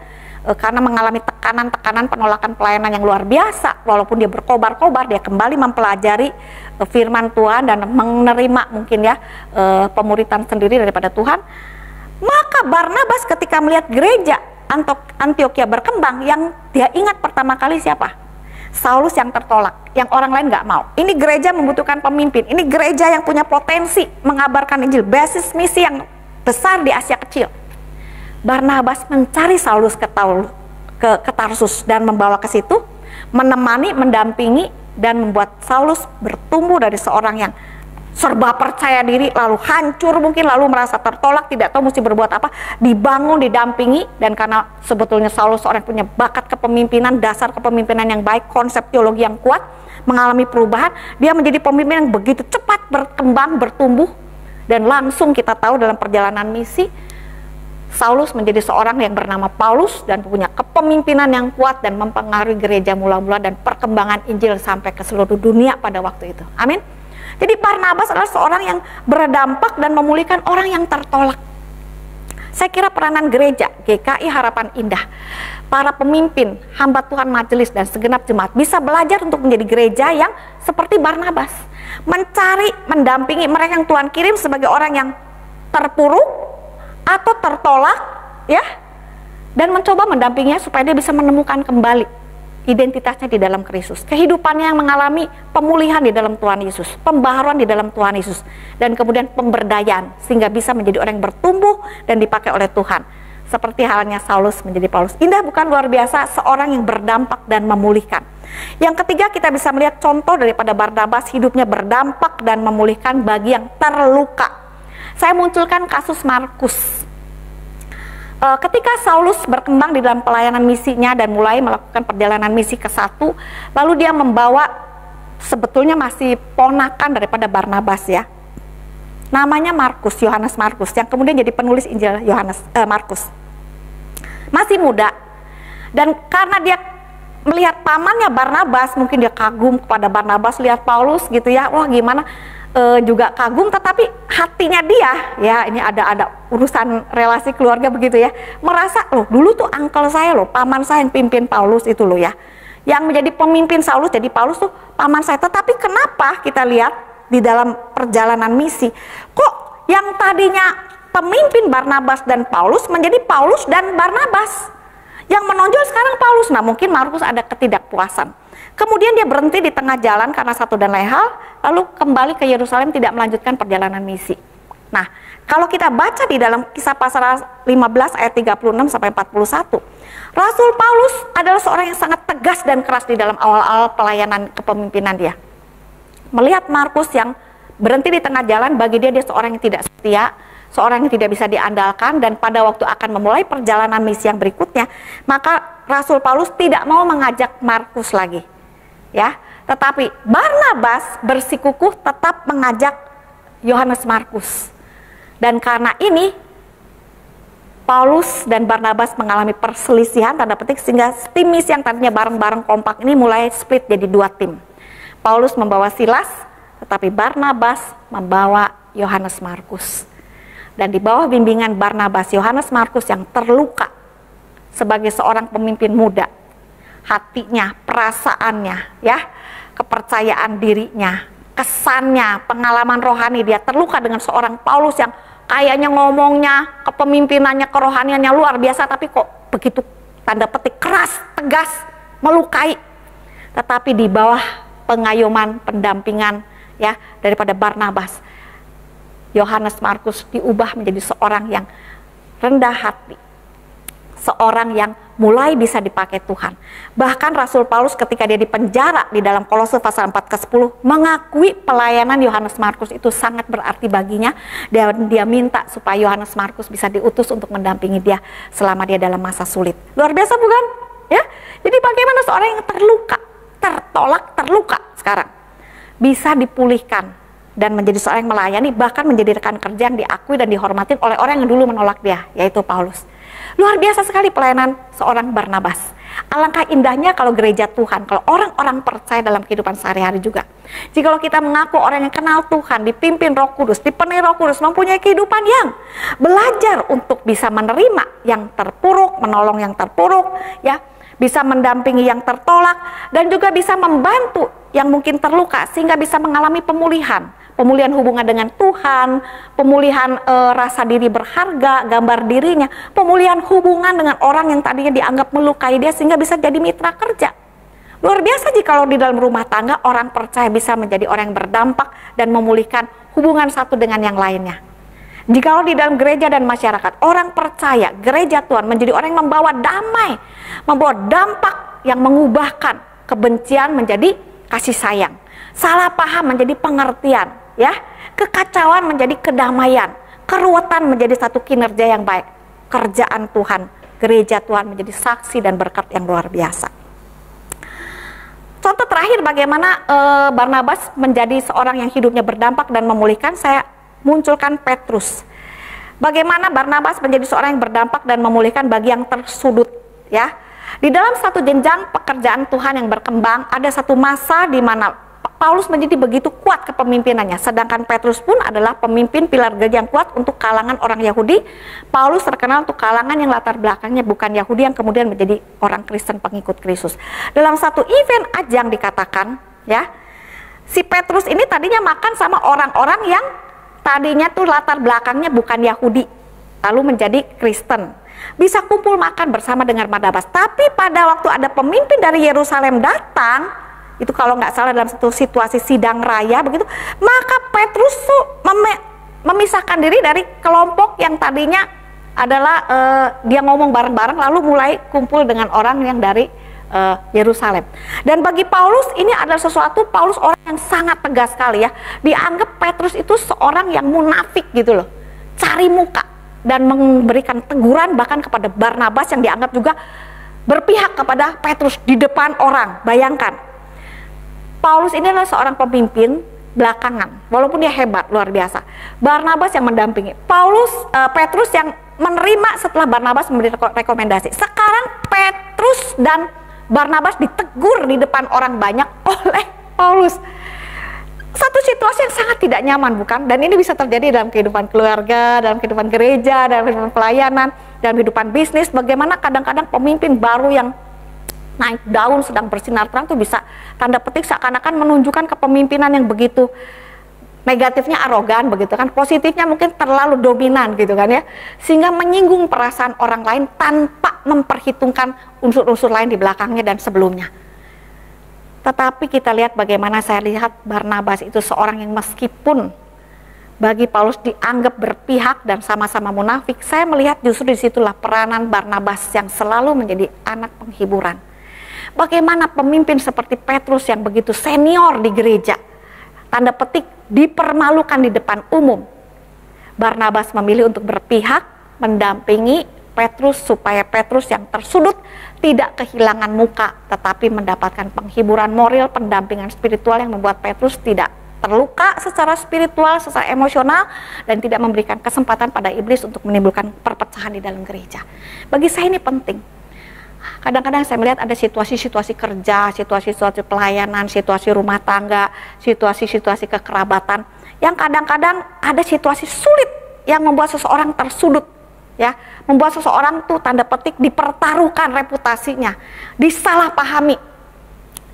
karena mengalami tekanan-tekanan penolakan pelayanan yang luar biasa. Walaupun dia berkobar-kobar, dia kembali mempelajari firman Tuhan dan menerima mungkin, ya, pemuritan sendiri daripada Tuhan. Maka Barnabas ketika melihat gereja Antiokhia berkembang, yang dia ingat pertama kali siapa? Saulus yang tertolak, yang orang lain nggak mau. Ini gereja membutuhkan pemimpin, ini gereja yang punya potensi mengabarkan Injil, basis misi yang besar di Asia Kecil. Barnabas mencari Saulus ke Tarsus dan membawa ke situ, menemani, mendampingi, dan membuat Saulus bertumbuh dari seorang yang serba percaya diri, lalu hancur mungkin, lalu merasa tertolak, tidak tahu mesti berbuat apa, dibangun, didampingi, dan karena sebetulnya Saulus seorang yang punya bakat kepemimpinan, dasar kepemimpinan yang baik, konsep teologi yang kuat, mengalami perubahan, dia menjadi pemimpin yang begitu cepat berkembang, bertumbuh, dan langsung kita tahu dalam perjalanan misi, Saulus menjadi seorang yang bernama Paulus dan punya kepemimpinan yang kuat dan mempengaruhi gereja mula-mula dan perkembangan Injil sampai ke seluruh dunia pada waktu itu. Amin. Jadi Barnabas adalah seorang yang berdampak dan memulihkan orang yang tertolak. Saya kira peranan gereja GKI Harapan Indah, para pemimpin, hamba Tuhan majelis dan segenap jemaat bisa belajar untuk menjadi gereja yang seperti Barnabas, mencari, mendampingi mereka yang Tuhan kirim sebagai orang yang terpuruk atau tertolak, ya, dan mencoba mendampinginya supaya dia bisa menemukan kembali identitasnya di dalam Kristus, kehidupannya yang mengalami pemulihan di dalam Tuhan Yesus, pembaharuan di dalam Tuhan Yesus, dan kemudian pemberdayaan sehingga bisa menjadi orang yang bertumbuh dan dipakai oleh Tuhan, seperti halnya Saulus menjadi Paulus. Indah bukan, luar biasa, seorang yang berdampak dan memulihkan. Yang ketiga, kita bisa melihat contoh daripada Barnabas, hidupnya berdampak dan memulihkan bagi yang terluka. Saya munculkan kasus Markus. Ketika Saulus berkembang di dalam pelayanan misinya dan mulai melakukan perjalanan misi ke-1, lalu dia membawa, sebetulnya masih ponakan daripada Barnabas ya, namanya Markus, Yohanes Markus, yang kemudian jadi penulis Injil Markus. Masih muda, dan karena dia melihat pamannya Barnabas, mungkin dia kagum kepada Barnabas, lihat Paulus gitu ya, wah gimana, juga kagum, tetapi hatinya dia, ya ini ada urusan relasi keluarga begitu ya, merasa loh dulu tuh uncle saya loh, paman saya yang pimpin Paulus itu loh ya, yang menjadi pemimpin Saulus, jadi Paulus tuh paman saya. Tetapi kenapa kita lihat di dalam perjalanan misi, kok yang tadinya pemimpin Barnabas dan Paulus menjadi Paulus dan Barnabas, yang menonjol sekarang Paulus. Nah mungkin Markus ada ketidakpuasan. Kemudian dia berhenti di tengah jalan karena satu dan lain hal, lalu kembali ke Yerusalem, tidak melanjutkan perjalanan misi. Nah, kalau kita baca di dalam Kisah pasal 15 ayat 36 sampai 41, Rasul Paulus adalah seorang yang sangat tegas dan keras di dalam awal-awal pelayanan kepemimpinan dia. Melihat Markus yang berhenti di tengah jalan, bagi dia seorang yang tidak setia, seorang yang tidak bisa diandalkan, dan pada waktu akan memulai perjalanan misi yang berikutnya, maka Rasul Paulus tidak mau mengajak Markus lagi. Ya, tetapi Barnabas bersikukuh tetap mengajak Yohanes Markus. Dan karena ini Paulus dan Barnabas mengalami perselisihan tanda petik, sehingga tim misi yang tadinya bareng-bareng kompak ini mulai split jadi dua tim. Paulus membawa Silas, tetapi Barnabas membawa Yohanes Markus. Dan di bawah bimbingan Barnabas, Yohanes Markus yang terluka sebagai seorang pemimpin muda, hatinya, perasaannya, ya, kepercayaan dirinya, kesannya, pengalaman rohani, dia terluka dengan seorang Paulus yang kayaknya ngomongnya, kepemimpinannya, kerohaniannya luar biasa, tapi kok begitu tanda petik keras, tegas, melukai. Tetapi di bawah pengayoman, pendampingan ya daripada Barnabas, Yohanes Markus diubah menjadi seorang yang rendah hati, seorang yang mulai bisa dipakai Tuhan. Bahkan Rasul Paulus ketika dia dipenjara di dalam Kolose pasal 4 ke 10 mengakui pelayanan Yohanes Markus itu sangat berarti baginya, dan dia minta supaya Yohanes Markus bisa diutus untuk mendampingi dia selama dia dalam masa sulit. Luar biasa bukan? Ya. Jadi bagaimana seorang yang terluka, tertolak, terluka sekarang bisa dipulihkan dan menjadi seorang yang melayani, bahkan menjadi rekan kerja yang diakui dan dihormati oleh orang yang dulu menolak dia, yaitu Paulus. Luar biasa sekali pelayanan seorang Barnabas. Alangkah indahnya kalau gereja Tuhan, kalau orang-orang percaya dalam kehidupan sehari-hari juga. Jikalau kita mengaku orang yang kenal Tuhan, dipimpin Roh Kudus, dipenuhi Roh Kudus, mempunyai kehidupan yang belajar untuk bisa menerima yang terpuruk, menolong yang terpuruk, ya, bisa mendampingi yang tertolak, dan juga bisa membantu yang mungkin terluka sehingga bisa mengalami pemulihan hubungan dengan Tuhan, pemulihan rasa diri berharga, gambar dirinya, pemulihan hubungan dengan orang yang tadinya dianggap melukai dia sehingga bisa jadi mitra kerja. Luar biasa jikalau di dalam rumah tangga orang percaya bisa menjadi orang yang berdampak dan memulihkan hubungan satu dengan yang lainnya. Jikalau di dalam gereja dan masyarakat orang percaya gereja Tuhan menjadi orang yang membawa damai, membawa dampak yang mengubahkan kebencian menjadi kasih sayang, salah paham menjadi pengertian, ya, kekacauan menjadi kedamaian, keruwetan menjadi satu kinerja yang baik. Kerjaan Tuhan, gereja Tuhan menjadi saksi dan berkat yang luar biasa. Contoh terakhir bagaimana Barnabas menjadi seorang yang hidupnya berdampak dan memulihkan, saya munculkan Petrus. Bagaimana Barnabas menjadi seorang yang berdampak dan memulihkan bagi yang tersudut, ya. Di dalam satu jenjang pekerjaan Tuhan yang berkembang, ada satu masa di mana Paulus menjadi begitu kuat kepemimpinannya, sedangkan Petrus pun adalah pemimpin pilar gereja yang kuat untuk kalangan orang Yahudi. Paulus terkenal untuk kalangan yang latar belakangnya bukan Yahudi yang kemudian menjadi orang Kristen pengikut Kristus. Dalam satu event ajang dikatakan, ya, si Petrus ini tadinya makan sama orang-orang yang tadinya tuh latar belakangnya bukan Yahudi, lalu menjadi Kristen. bisa kumpul makan bersama dengan Barnabas. Tapi pada waktu ada pemimpin dari Yerusalem datang, itu kalau nggak salah dalam satu situasi sidang raya begitu, maka Petrus memisahkan diri dari kelompok yang tadinya adalah dia ngomong bareng-bareng, lalu mulai kumpul dengan orang yang dari Yerusalem. Dan bagi Paulus ini adalah sesuatu, Paulus orang yang sangat tegas sekali ya. Dianggap Petrus itu seorang yang munafik gitu loh, cari muka, dan memberikan teguran bahkan kepada Barnabas yang dianggap juga berpihak kepada Petrus di depan orang. Bayangkan, Paulus ini adalah seorang pemimpin belakangan, walaupun dia hebat luar biasa. Barnabas yang mendampingi, Petrus yang menerima setelah Barnabas memberi rekomendasi. Sekarang Petrus dan Barnabas ditegur di depan orang banyak oleh Paulus. Satu situasi yang sangat tidak nyaman, bukan? Dan ini bisa terjadi dalam kehidupan keluarga, dalam kehidupan gereja, dalam kehidupan pelayanan, dalam kehidupan bisnis. Bagaimana kadang-kadang pemimpin baru yang naik daun sedang bersinar terang itu bisa tanda petik seakan-akan menunjukkan kepemimpinan yang begitu negatifnya arogan begitu kan, positifnya mungkin terlalu dominan gitu kan ya, sehingga menyinggung perasaan orang lain tanpa memperhitungkan unsur-unsur lain di belakangnya dan sebelumnya. Tetapi kita lihat bagaimana saya lihat Barnabas itu seorang yang meskipun bagi Paulus dianggap berpihak dan sama-sama munafik, saya melihat justru disitulah peranan Barnabas yang selalu menjadi anak penghiburan. Bagaimana pemimpin seperti Petrus yang begitu senior di gereja, tanda petik dipermalukan di depan umum, Barnabas memilih untuk berpihak, mendampingi Petrus supaya Petrus yang tersudut tidak kehilangan muka, tetapi mendapatkan penghiburan moral, pendampingan spiritual yang membuat Petrus tidak terluka secara spiritual, secara emosional, dan tidak memberikan kesempatan pada iblis untuk menimbulkan perpecahan di dalam gereja. Bagi saya ini penting. Kadang-kadang saya melihat ada situasi-situasi kerja, situasi-situasi pelayanan, situasi rumah tangga, situasi-situasi kekerabatan, yang kadang-kadang ada situasi sulit yang membuat seseorang tersudut, ya, membuat seseorang tuh tanda petik dipertaruhkan reputasinya, disalahpahami,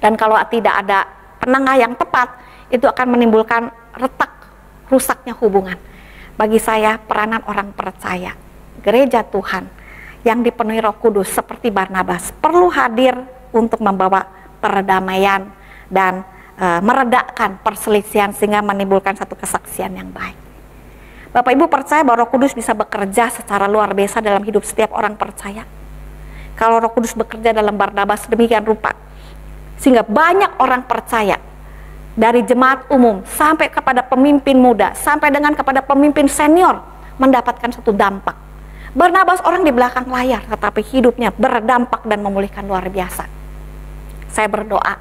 dan kalau tidak ada penengah yang tepat, itu akan menimbulkan retak, rusaknya hubungan. Bagi saya peranan orang percaya, gereja Tuhan yang dipenuhi Roh Kudus seperti Barnabas perlu hadir untuk membawa perdamaian dan meredakan perselisihan sehingga menimbulkan satu kesaksian yang baik. Bapak Ibu percaya bahwa Roh Kudus bisa bekerja secara luar biasa dalam hidup setiap orang percaya. Kalau Roh Kudus bekerja dalam Barnabas demikian rupa, sehingga banyak orang percaya dari jemaat umum sampai kepada pemimpin muda, sampai dengan kepada pemimpin senior mendapatkan satu dampak. Barnabas orang di belakang layar, tetapi hidupnya berdampak dan memulihkan luar biasa. Saya berdoa,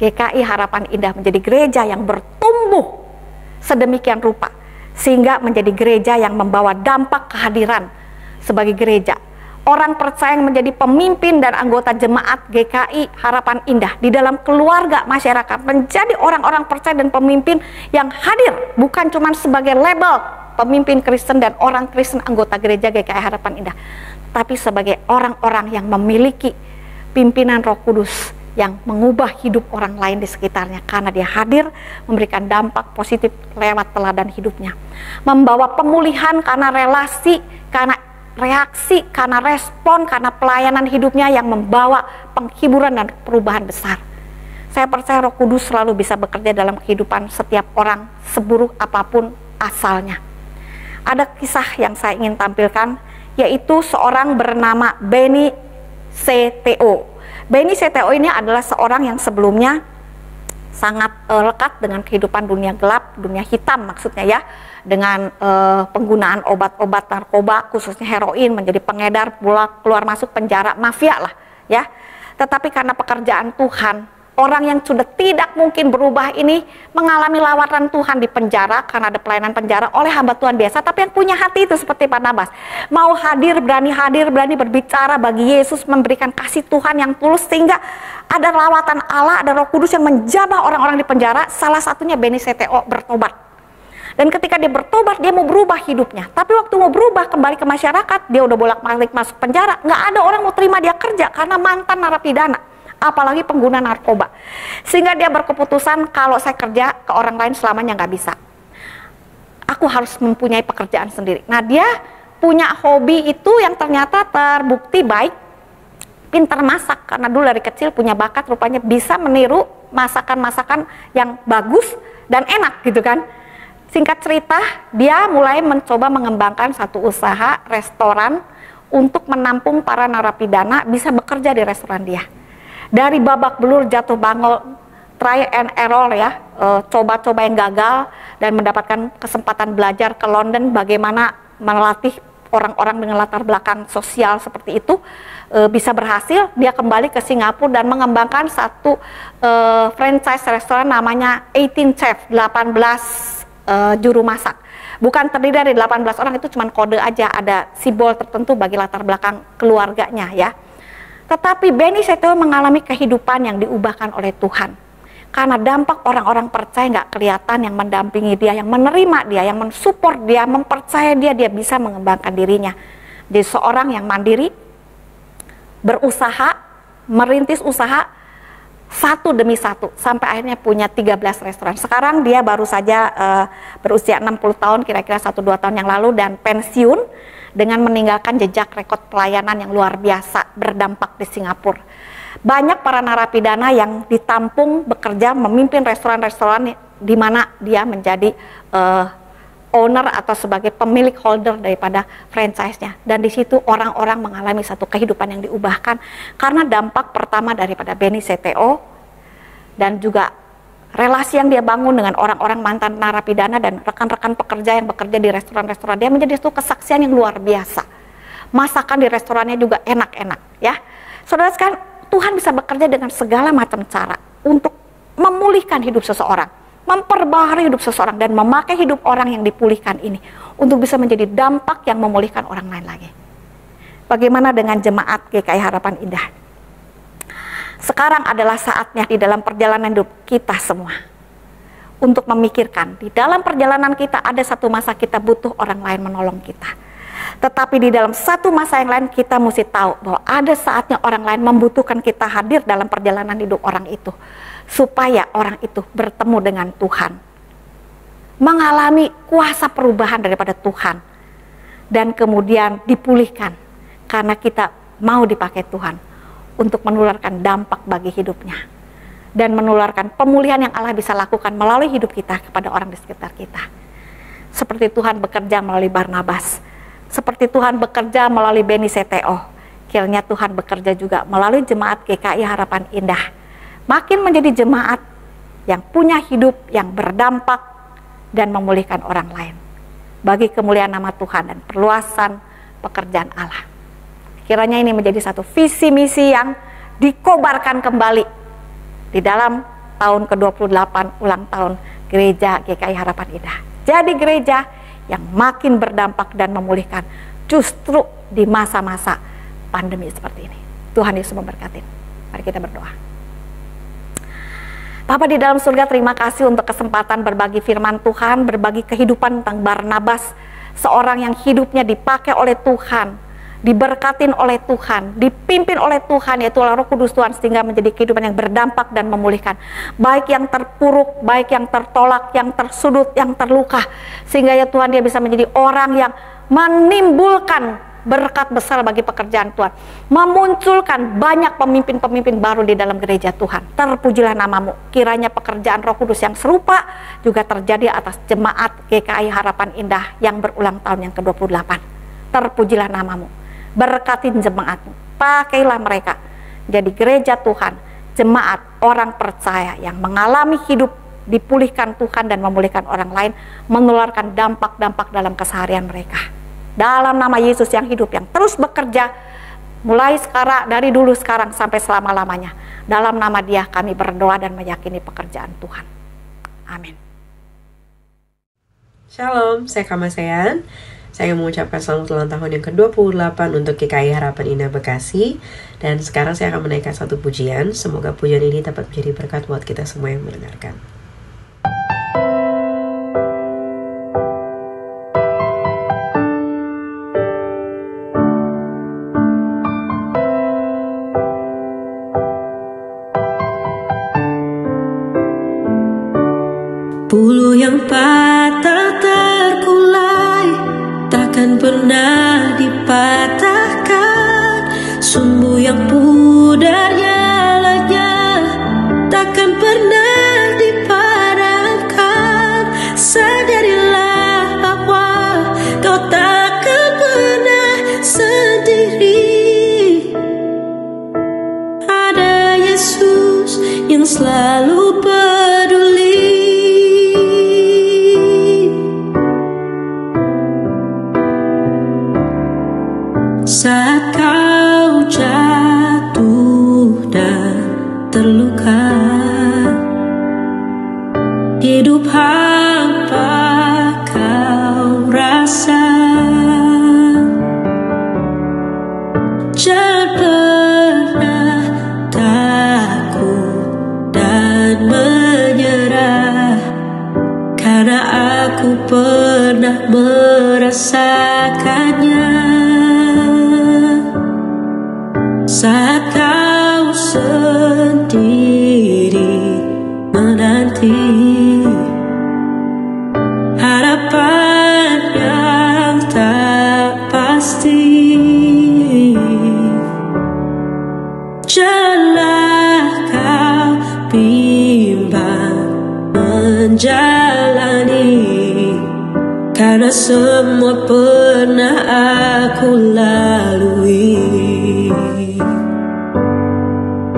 GKI Harapan Indah menjadi gereja yang bertumbuh sedemikian rupa, sehingga menjadi gereja yang membawa dampak kehadiran sebagai gereja. Orang percaya yang menjadi pemimpin dan anggota jemaat GKI Harapan Indah di dalam keluarga masyarakat, menjadi orang-orang percaya dan pemimpin yang hadir bukan cuma sebagai label pemimpin Kristen dan orang Kristen anggota gereja GKI Harapan Indah, tapi sebagai orang-orang yang memiliki pimpinan Roh Kudus yang mengubah hidup orang lain di sekitarnya, karena dia hadir memberikan dampak positif lewat teladan hidupnya, membawa pemulihan karena relasi, karena reaksi, karena respon, karena pelayanan hidupnya yang membawa penghiburan dan perubahan besar. Saya percaya Roh Kudus selalu bisa bekerja dalam kehidupan setiap orang seburuk apapun asalnya. Ada kisah yang saya ingin tampilkan, yaitu seorang bernama Benny CTO. Benny CTO ini adalah seorang yang sebelumnya sangat lekat dengan kehidupan dunia gelap, dunia hitam maksudnya ya, dengan penggunaan obat-obat narkoba, khususnya heroin, menjadi pengedar, keluar masuk penjara, mafia lah ya. Tetapi karena pekerjaan Tuhan, orang yang sudah tidak mungkin berubah ini mengalami lawatan Tuhan di penjara karena ada pelayanan penjara oleh hamba Tuhan biasa, tapi yang punya hati itu seperti Barnabas, mau hadir, berani berbicara bagi Yesus, memberikan kasih Tuhan yang tulus, sehingga ada lawatan Allah, ada Roh Kudus yang menjamah orang-orang di penjara. Salah satunya Benny CTO bertobat, dan ketika dia bertobat dia mau berubah hidupnya, tapi waktu mau berubah kembali ke masyarakat, dia udah bolak-balik masuk penjara, nggak ada orang mau terima dia kerja karena mantan narapidana, apalagi pengguna narkoba. Sehingga dia berkeputusan, kalau saya kerja ke orang lain selamanya nggak bisa, aku harus mempunyai pekerjaan sendiri. Nah, dia punya hobi itu yang ternyata terbukti baik, pintar masak, karena dulu dari kecil punya bakat, rupanya bisa meniru masakan-masakan yang bagus dan enak gitu kan. Singkat cerita, dia mulai mencoba mengembangkan satu usaha restoran untuk menampung para narapidana bisa bekerja di restoran dia. Dari babak belur jatuh bangun, try and error ya, coba-coba yang gagal dan mendapatkan kesempatan belajar ke London bagaimana melatih orang-orang dengan latar belakang sosial seperti itu, bisa berhasil. Dia kembali ke Singapura dan mengembangkan satu franchise restoran namanya 18 Chef, 18 juru masak. Bukan terdiri dari 18 orang, itu cuma kode aja, ada simbol tertentu bagi latar belakang keluarganya ya. Tetapi Benny Setio mengalami kehidupan yang diubahkan oleh Tuhan. Karena dampak orang-orang percaya nggak kelihatan, yang mendampingi dia, yang menerima dia, yang mensupport dia, mempercaya dia, dia bisa mengembangkan dirinya. Jadi seorang yang mandiri, berusaha, merintis usaha satu demi satu, sampai akhirnya punya 13 restoran. Sekarang dia baru saja berusia 60 tahun, kira-kira 1-2 tahun yang lalu, dan pensiun dengan meninggalkan jejak rekod pelayanan yang luar biasa, berdampak di Singapura. Banyak para narapidana yang ditampung bekerja memimpin restoran-restoran di mana dia menjadi owner atau sebagai pemilik holder daripada franchise-nya. Dan di situ orang-orang mengalami satu kehidupan yang diubahkan karena dampak pertama daripada Benny Setio dan juga relasi yang dia bangun dengan orang-orang mantan narapidana dan rekan-rekan pekerja yang bekerja di restoran-restoran dia, menjadi satu kesaksian yang luar biasa. Masakan di restorannya juga enak-enak ya. Saudara sekalian, Tuhan bisa bekerja dengan segala macam cara untuk memulihkan hidup seseorang, memperbaharui hidup seseorang, dan memakai hidup orang yang dipulihkan ini untuk bisa menjadi dampak yang memulihkan orang lain lagi. Bagaimana dengan jemaat GKI Harapan Indah? Sekarang adalah saatnya di dalam perjalanan hidup kita semua untuk memikirkan, di dalam perjalanan kita ada satu masa kita butuh orang lain menolong kita. Tetapi di dalam satu masa yang lain kita mesti tahu bahwa ada saatnya orang lain membutuhkan kita hadir dalam perjalanan hidup orang itu, supaya orang itu bertemu dengan Tuhan, mengalami kuasa perubahan daripada Tuhan, dan kemudian dipulihkan karena kita mau dipakai Tuhan untuk menularkan dampak bagi hidupnya dan menularkan pemulihan yang Allah bisa lakukan melalui hidup kita kepada orang di sekitar kita. Seperti Tuhan bekerja melalui Barnabas, seperti Tuhan bekerja melalui Benny Setio, kiranya Tuhan bekerja juga melalui jemaat GKI Harapan Indah, makin menjadi jemaat yang punya hidup yang berdampak dan memulihkan orang lain bagi kemuliaan nama Tuhan dan perluasan pekerjaan Allah. Kiranya ini menjadi satu visi misi yang dikobarkan kembali di dalam tahun ke-28 ulang tahun Gereja GKI Harapan Indah. Jadi gereja yang makin berdampak dan memulihkan justru di masa-masa pandemi seperti ini. Tuhan Yesus memberkati. Mari kita berdoa. Bapa di dalam surga, terima kasih untuk kesempatan berbagi firman Tuhan, berbagi kehidupan tentang Barnabas, seorang yang hidupnya dipakai oleh Tuhan, diberkatin oleh Tuhan, dipimpin oleh Tuhan, yaitu Roh Kudus Tuhan, sehingga menjadi kehidupan yang berdampak dan memulihkan, baik yang terpuruk, baik yang tertolak, yang tersudut, yang terluka, sehingga ya Tuhan dia bisa menjadi orang yang menimbulkan berkat besar bagi pekerjaan Tuhan, memunculkan banyak pemimpin-pemimpin baru di dalam gereja Tuhan. Terpujilah namamu. Kiranya pekerjaan Roh Kudus yang serupa juga terjadi atas jemaat GKI Harapan Indah yang berulang tahun yang ke-28. Terpujilah namamu. Berkatin jemaatmu, pakailah mereka jadi gereja Tuhan, jemaat orang percaya yang mengalami hidup dipulihkan Tuhan dan memulihkan orang lain, menularkan dampak-dampak dalam keseharian mereka. Dalam nama Yesus yang hidup, yang terus bekerja mulai sekarang, dari dulu sekarang sampai selama-lamanya. Dalam nama Dia kami berdoa dan meyakini pekerjaan Tuhan. Amin. Shalom, saya Kamasean. Saya mengucapkan selamat ulang tahun yang ke-28 untuk GKI Harapan Indah Bekasi. Dan sekarang saya akan menaikkan satu pujian. Semoga pujian ini dapat menjadi berkat buat kita semua yang mendengarkan. Bulu yang patah terkulai takkan pernah pernah dipadamkan. Sadarilah bahwa kau takkan pernah sendiri. Ada Yesus yang selalu peduli. Saat kau jatuh dan terluka, hidup hampa kau rasa, jangan pernah takut dan menyerah, karena aku pernah merasakannya. Saat kau sendiri menanti harapan yang tak pasti, janganlah kau bimbang menjalani, karena semua pernah aku lalui.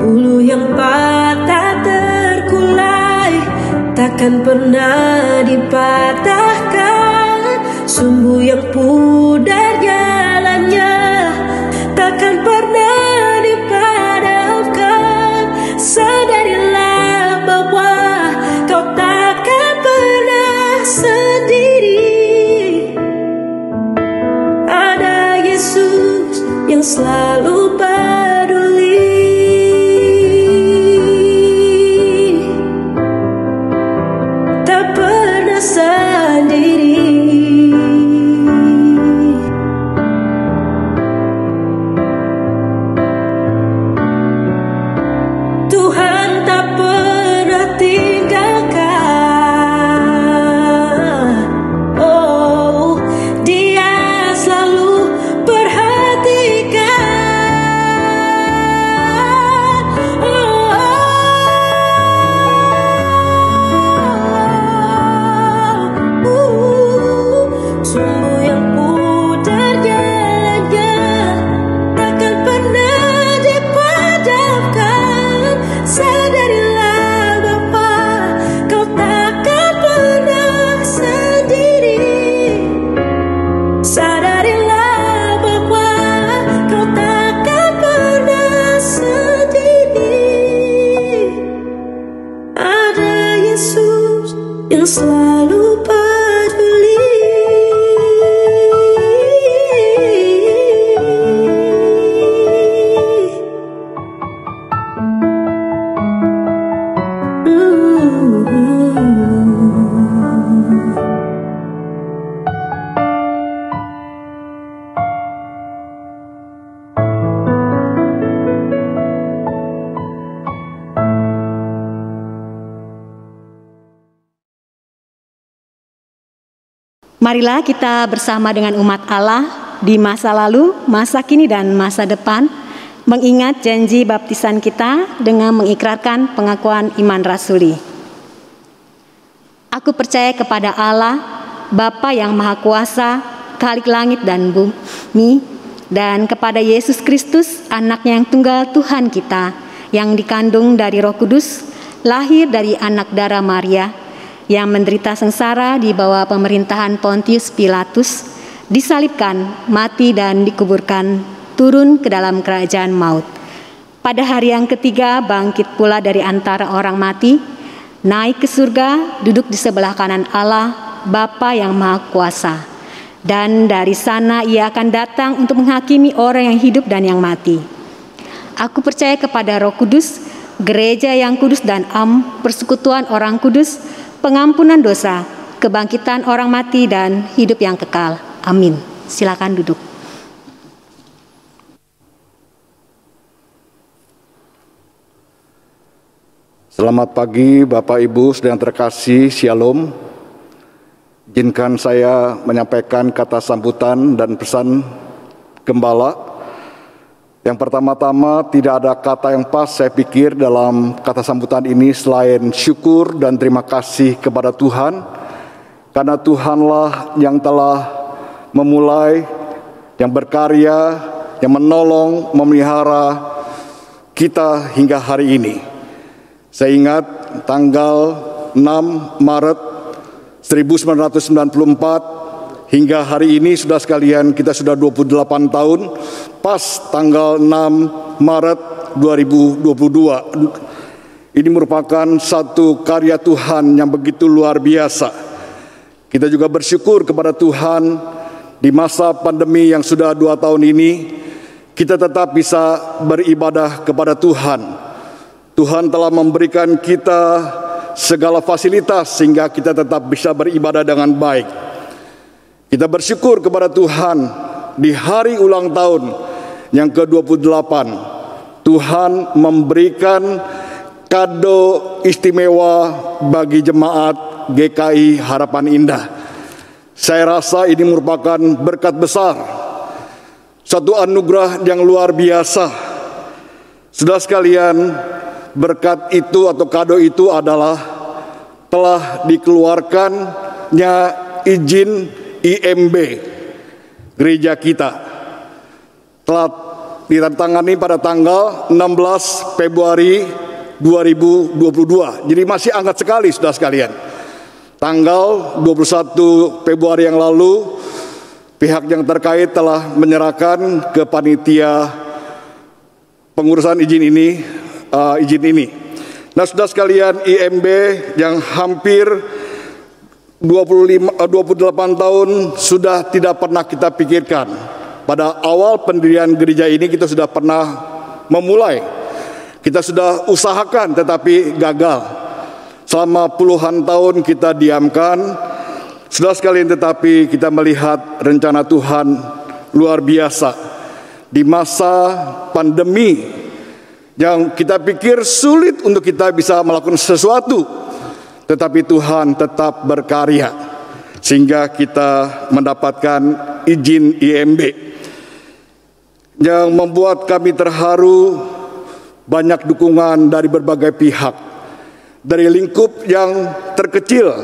Bulu yang patah terkulai takkan pernah dipatahkan. Sumbu yang pudar jalannya takkan pernah dipadamkan. Sadarilah bahwa kau takkan pernah sendiri. Ada Yesus yang selalu peduli. Selalu peduli. Marilah kita bersama dengan umat Allah di masa lalu, masa kini, dan masa depan mengingat janji baptisan kita dengan mengikrarkan pengakuan iman rasuli. Aku percaya kepada Allah, Bapa yang Maha Kuasa, Khalik langit dan bumi, dan kepada Yesus Kristus, Anaknya yang tunggal Tuhan kita, yang dikandung dari Roh Kudus, lahir dari anak darah Maria, yang menderita sengsara di bawah pemerintahan Pontius Pilatus, disalibkan, mati dan dikuburkan, turun ke dalam kerajaan maut. Pada hari yang ketiga bangkit pula dari antara orang mati, naik ke surga, duduk di sebelah kanan Allah, Bapa yang Maha Kuasa. Dan dari sana ia akan datang untuk menghakimi orang yang hidup dan yang mati. Aku percaya kepada Roh Kudus, gereja yang kudus dan persekutuan orang kudus, pengampunan dosa, kebangkitan orang mati, dan hidup yang kekal. Amin. Silakan duduk. Selamat pagi Bapak Ibu sedang terkasih, Shalom. Izinkan saya menyampaikan kata sambutan dan pesan Gembala Yang pertama-tama, tidak ada kata yang pas saya pikir dalam kata sambutan ini selain syukur dan terima kasih kepada Tuhan, karena Tuhanlah yang telah memulai, yang berkarya, yang menolong, memelihara kita hingga hari ini. Saya ingat tanggal 6 Maret 1994 hingga hari ini, saudara sekalian, kita sudah 28 tahun, pas tanggal 6 Maret 2022. Ini merupakan satu karya Tuhan yang begitu luar biasa. Kita juga bersyukur kepada Tuhan di masa pandemi yang sudah 2 tahun ini, kita tetap bisa beribadah kepada Tuhan. Tuhan telah memberikan kita segala fasilitas sehingga kita tetap bisa beribadah dengan baik. Kita bersyukur kepada Tuhan di hari ulang tahun yang ke-28. Tuhan memberikan kado istimewa bagi jemaat GKI Harapan Indah. Saya rasa ini merupakan berkat besar, satu anugerah yang luar biasa. Saudara sekalian, berkat itu atau kado itu adalah telah dikeluarkannya izin IMB gereja kita, telah ditandatangani pada tanggal 16 Februari 2022. Jadi masih hangat sekali, saudara sekalian. Tanggal 21 Februari yang lalu, pihak yang terkait telah menyerahkan ke panitia pengurusan izin ini. Nah, saudara sekalian, IMB yang hampir 28 tahun sudah tidak pernah kita pikirkan. Pada awal pendirian gereja ini kita sudah pernah memulai. Kita sudah usahakan tetapi gagal. Selama puluhan tahun kita diamkan. Saudara sekalian, tetapi kita melihat rencana Tuhan luar biasa. Di masa pandemi yang kita pikir sulit untuk kita bisa melakukan sesuatu, tetapi Tuhan tetap berkarya sehingga kita mendapatkan izin IMB yang membuat kami terharu. Banyak dukungan dari berbagai pihak, dari lingkup yang terkecil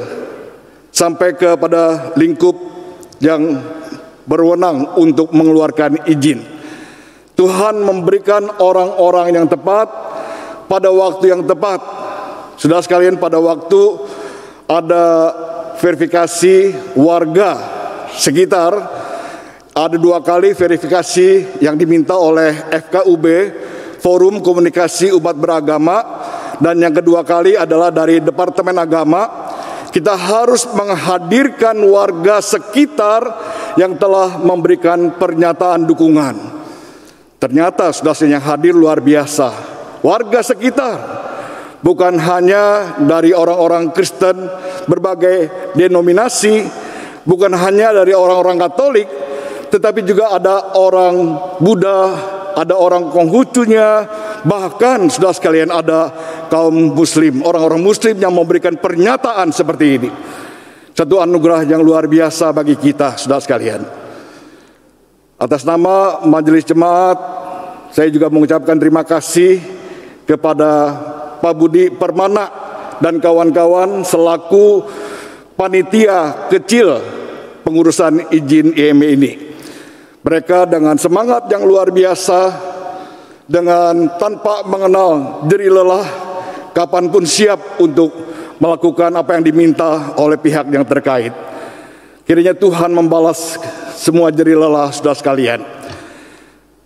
sampai kepada lingkup yang berwenang untuk mengeluarkan izin. Tuhan memberikan orang-orang yang tepat pada waktu yang tepat. Saudara sekalian, pada waktu ada verifikasi warga sekitar, ada 2 kali verifikasi yang diminta oleh FKUB, Forum Komunikasi Umat Beragama, dan yang kedua kali adalah dari Departemen Agama. Kita harus menghadirkan warga sekitar yang telah memberikan pernyataan dukungan. Ternyata saudara yang hadir luar biasa, warga sekitar. Bukan hanya dari orang-orang Kristen berbagai denominasi, bukan hanya dari orang-orang Katolik, tetapi juga ada orang Buddha, ada orang Konghucunya, bahkan saudara sekalian ada kaum Muslim, orang-orang Muslim yang memberikan pernyataan seperti ini. Satu anugerah yang luar biasa bagi kita, saudara sekalian. Atas nama Majelis Jemaat, saya juga mengucapkan terima kasih kepada Pak Budi Permana dan kawan-kawan selaku panitia kecil pengurusan izin IMB ini. Mereka dengan semangat yang luar biasa, dengan tanpa mengenal jeri lelah, kapanpun siap untuk melakukan apa yang diminta oleh pihak yang terkait. Kiranya Tuhan membalas semua jeri lelah saudara sekalian.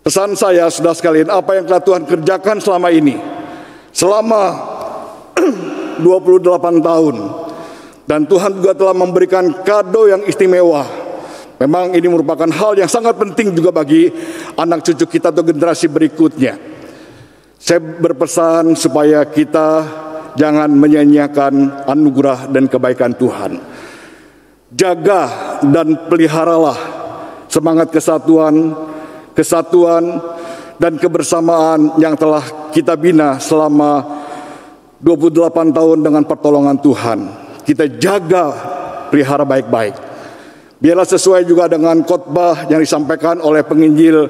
Pesan saya, saudara sekalian, apa yang telah Tuhan kerjakan selama ini, selama 28 tahun, dan Tuhan juga telah memberikan kado yang istimewa. Memang ini merupakan hal yang sangat penting juga bagi anak cucu kita atau generasi berikutnya. Saya berpesan supaya kita jangan menyia-nyiakan anugerah dan kebaikan Tuhan. Jaga dan peliharalah semangat kesatuan dan kebersamaan yang telah kita bina selama 28 tahun dengan pertolongan Tuhan. Kita jaga, pelihara baik-baik. Biarlah sesuai juga dengan khotbah yang disampaikan oleh penginjil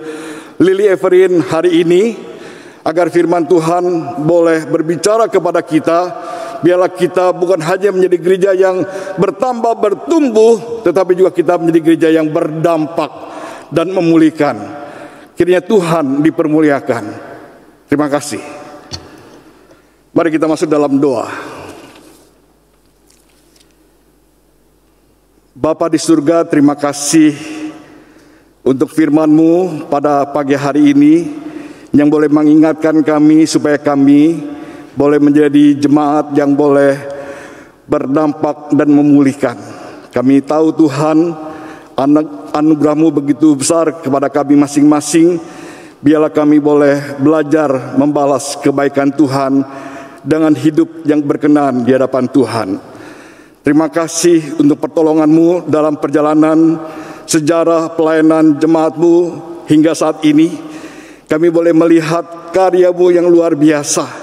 Lily Everin hari ini, agar firman Tuhan boleh berbicara kepada kita. Biarlah kita bukan hanya menjadi gereja yang bertambah, bertumbuh, tetapi juga kita menjadi gereja yang berdampak dan memulihkan. Kiranya Tuhan dipermuliakan. Terima kasih. Mari kita masuk dalam doa. Bapa di surga, terima kasih untuk firman-Mu pada pagi hari ini yang boleh mengingatkan kami supaya kami boleh menjadi jemaat yang boleh berdampak dan memulihkan. Kami tahu Tuhan, anugerah-Mu begitu besar kepada kami masing-masing. Biarlah kami boleh belajar membalas kebaikan Tuhan dengan hidup yang berkenan di hadapan Tuhan. Terima kasih untuk pertolongan-Mu dalam perjalanan sejarah pelayanan jemaat-Mu hingga saat ini. Kami boleh melihat karya-Mu yang luar biasa.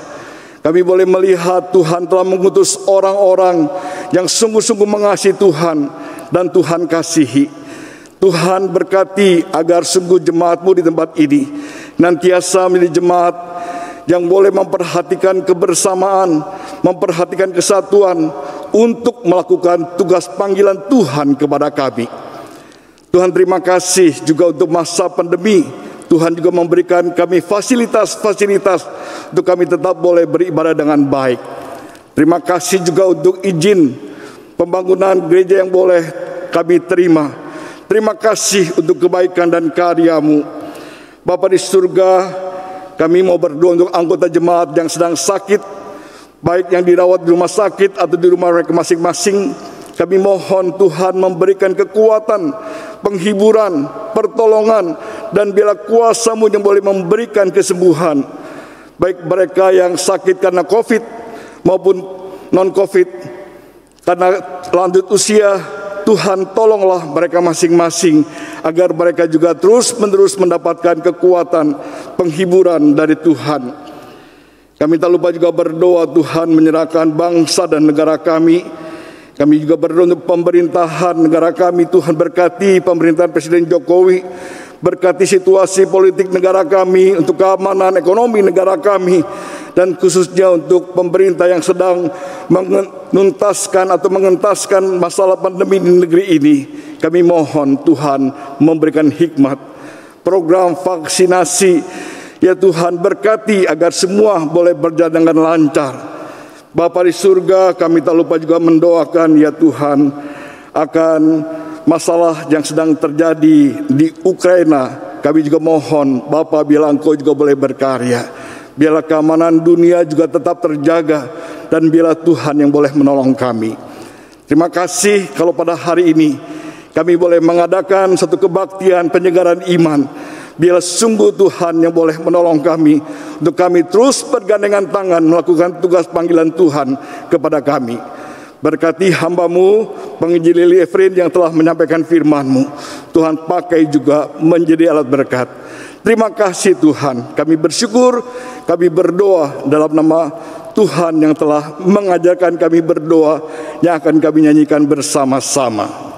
Kami boleh melihat Tuhan telah mengutus orang-orang yang sungguh-sungguh mengasihi Tuhan dan Tuhan kasihi. Tuhan berkati agar sungguh jemaat-Mu di tempat ini nantiasa menjadi jemaat yang boleh memperhatikan kebersamaan, memperhatikan kesatuan untuk melakukan tugas panggilan Tuhan kepada kami. Tuhan, terima kasih juga untuk masa pandemi. Tuhan juga memberikan kami fasilitas-fasilitas untuk kami tetap boleh beribadah dengan baik. Terima kasih juga untuk izin pembangunan gereja yang boleh kami terima. Terima kasih untuk kebaikan dan karya-Mu. Bapa di surga, kami mau berdoa untuk anggota jemaat yang sedang sakit, baik yang dirawat di rumah sakit atau di rumah mereka masing-masing. Kami mohon Tuhan memberikan kekuatan, penghiburan, pertolongan, dan biarlah kuasa-Mu yang boleh memberikan kesembuhan. Baik mereka yang sakit karena COVID maupun non-COVID, karena lanjut usia, Tuhan tolonglah mereka masing-masing agar mereka juga terus-menerus mendapatkan kekuatan, penghiburan dari Tuhan. Kami tak lupa juga berdoa Tuhan menyerahkan bangsa dan negara kami. Kami juga berdoa untuk pemerintahan negara kami. Tuhan berkati pemerintahan Presiden Jokowi, berkati situasi politik negara kami, untuk keamanan ekonomi negara kami, dan khususnya untuk pemerintah yang sedang menuntaskan atau mengentaskan masalah pandemi di negeri ini. Kami mohon Tuhan memberikan hikmat, program vaksinasi, ya Tuhan berkati agar semua boleh berjalan dengan lancar. Bapa di surga, kami tak lupa juga mendoakan ya Tuhan akan masalah yang sedang terjadi di Ukraina. Kami juga mohon Bapa, biarlah Engkau juga boleh berkarya. Biarlah keamanan dunia juga tetap terjaga, dan biarlah Tuhan yang boleh menolong kami. Terima kasih kalau pada hari ini kami boleh mengadakan satu kebaktian penyegaran iman. Biarlah sungguh Tuhan yang boleh menolong kami untuk kami terus bergandengan tangan melakukan tugas panggilan Tuhan kepada kami. Berkati hamba-Mu, penginjil Lily Everin yang telah menyampaikan firman-Mu. Tuhan pakai juga menjadi alat berkat. Terima kasih Tuhan. Kami bersyukur, kami berdoa dalam nama Tuhan yang telah mengajarkan kami berdoa, yang akan kami nyanyikan bersama-sama.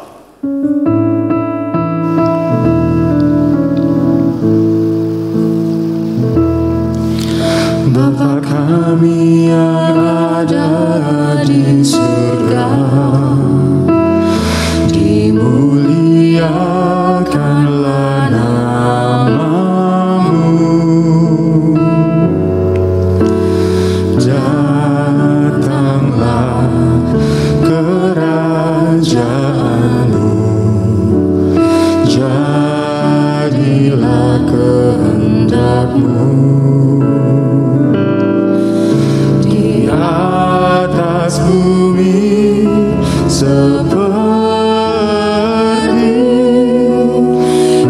Bapa kami yang ada di surga, dimuliakanlah nama-Mu, datanglah kerajaan-Mu, jadilah kehendak-Mu atas bumi seperti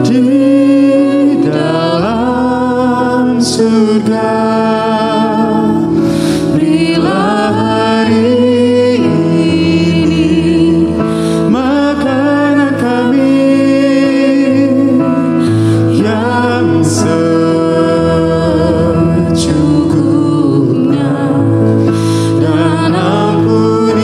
di dalam surga. Berilah hari ini makanan kami yang secukupnya, dan ampuni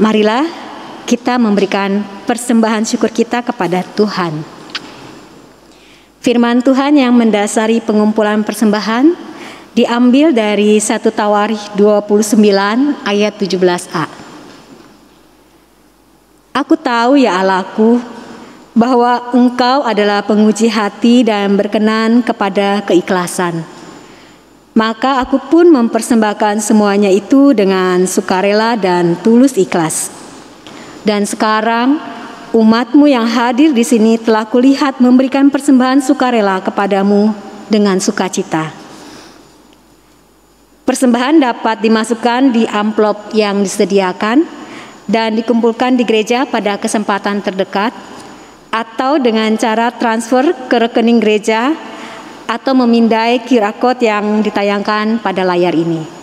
Marilah kita memberikan persembahan syukur kita kepada Tuhan. Firman Tuhan yang mendasari pengumpulan persembahan diambil dari 1 Tawarikh 29 ayat 17a. Aku tahu ya Allahku, bahwa Engkau adalah penguji hati dan berkenan kepada keikhlasan. Maka aku pun mempersembahkan semuanya itu dengan sukarela dan tulus ikhlas. Dan sekarang umat-Mu yang hadir di sini telah kulihat memberikan persembahan sukarela kepadamu dengan sukacita. Persembahan dapat dimasukkan di amplop yang disediakan dan dikumpulkan di gereja pada kesempatan terdekat, atau dengan cara transfer ke rekening gereja atau memindai QR code yang ditayangkan pada layar ini.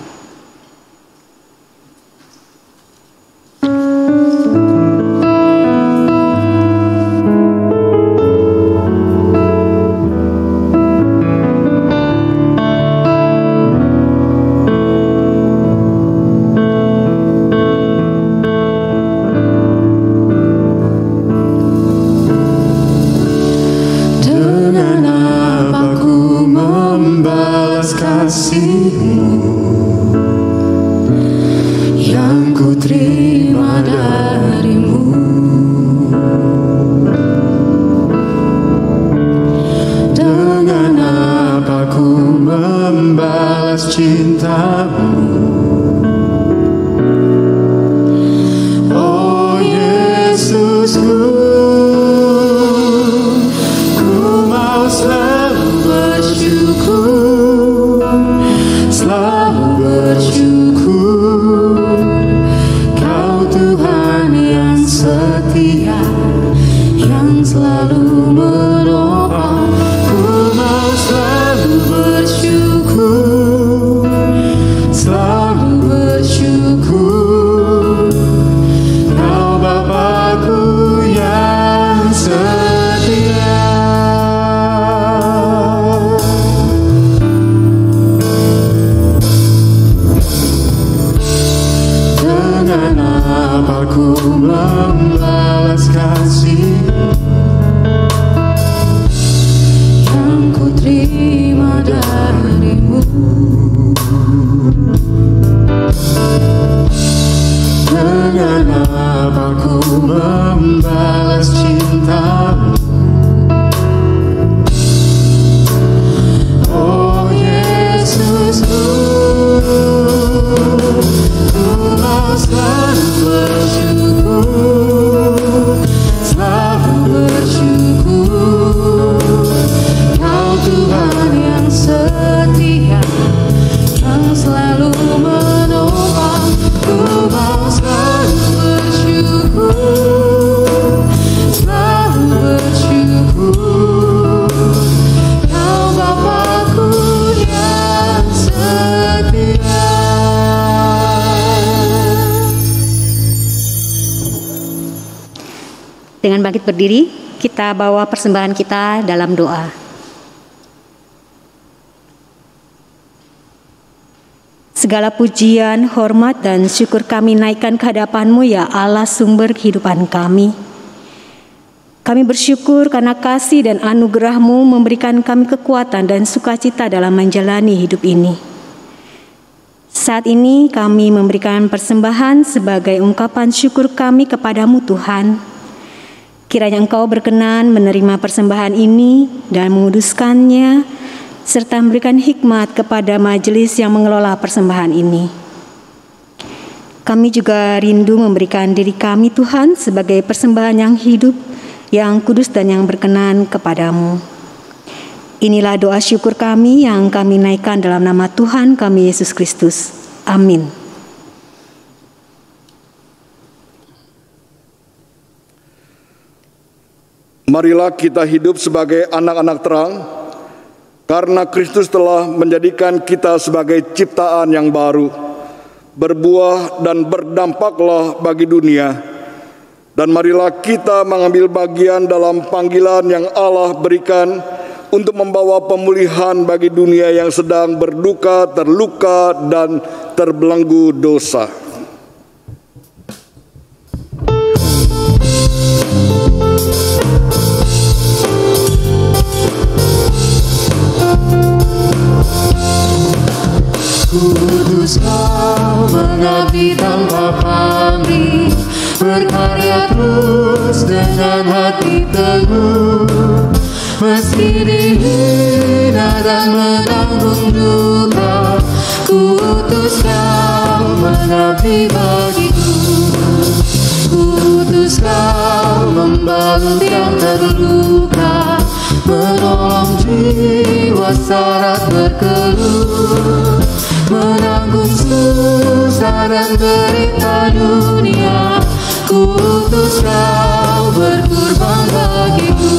Dengan bangkit berdiri, kita bawa persembahan kita dalam doa. Segala pujian, hormat, dan syukur kami naikkan ke hadapan-Mu, ya Allah, sumber kehidupan kami. Kami bersyukur karena kasih dan anugerah-Mu memberikan kami kekuatan dan sukacita dalam menjalani hidup ini. Saat ini kami memberikan persembahan sebagai ungkapan syukur kami kepadamu Tuhan. Kiranya Engkau berkenan menerima persembahan ini dan menguduskannya, serta memberikan hikmat kepada majelis yang mengelola persembahan ini. Kami juga rindu memberikan diri kami Tuhan sebagai persembahan yang hidup, yang kudus dan yang berkenan kepadamu. Inilah doa syukur kami yang kami naikkan dalam nama Tuhan kami Yesus Kristus. Amin. Marilah kita hidup sebagai anak-anak terang, karena Kristus telah menjadikan kita sebagai ciptaan yang baru, berbuah dan berdampaklah bagi dunia. Dan marilah kita mengambil bagian dalam panggilan yang Allah berikan untuk membawa pemulihan bagi dunia yang sedang berduka, terluka, dan terbelenggu dosa. Kudus Kau mengabdi tanpa pamrih, berkarya terus dengan hati teguh. Meski dihina dan menanggung duka, kudus Kau mengabdi bagiku. Kudus Kau membalut yang terluka, menolong jiwa syarat berkeluh, menanggung susah dan derita dunia. Kudus Kau berkorban bagiku.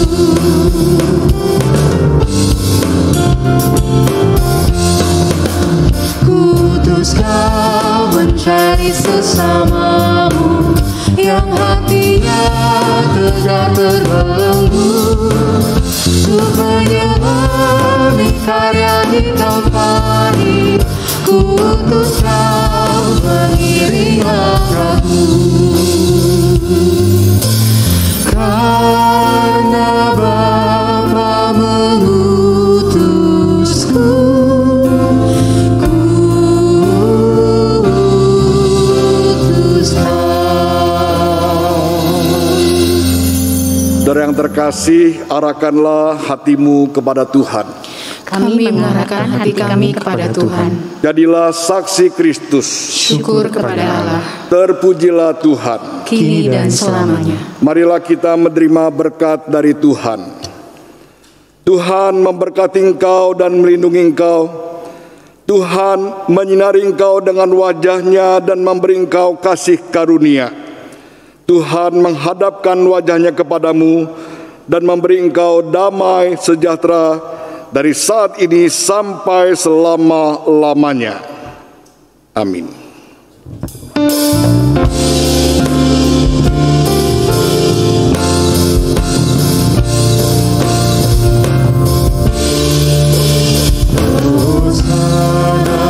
Kudus Kau mencari sesamamu yang hatinya tegar terbelenggu, untuk menyemani karya di Kalvari. Kudus Kau mengiring langkahku, karena Bapa mengutusku. Kudus Kau. Saudara yang terkasih, arahkanlah hatimu kepada Tuhan. Kami mengarahkan hati kami kepada Tuhan. Jadilah saksi Kristus. Syukur kepada Allah. Terpujilah Tuhan, Kini dan selamanya. Marilah kita menerima berkat dari Tuhan. Tuhan memberkati engkau dan melindungi engkau. Tuhan menyinari engkau dengan wajah-Nya dan memberi engkau kasih karunia. Tuhan menghadapkan wajah-Nya kepadamu dan memberi engkau damai sejahtera dari saat ini sampai selama-lamanya. Amin. Hosana,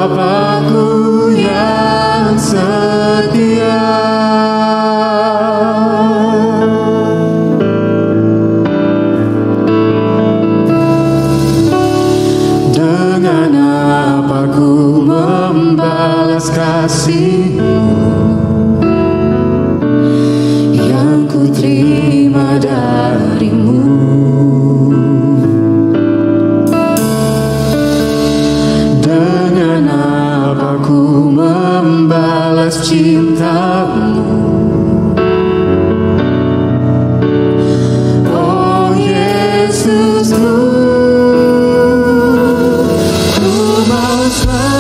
Bapa-Ku yang setia. Dengan apa Ku membalas kasih-Mu yang Ku terima dari-Mu? Dengan apa Ku membalas cinta-Mu? Oh Yesusku, Ku mau selalu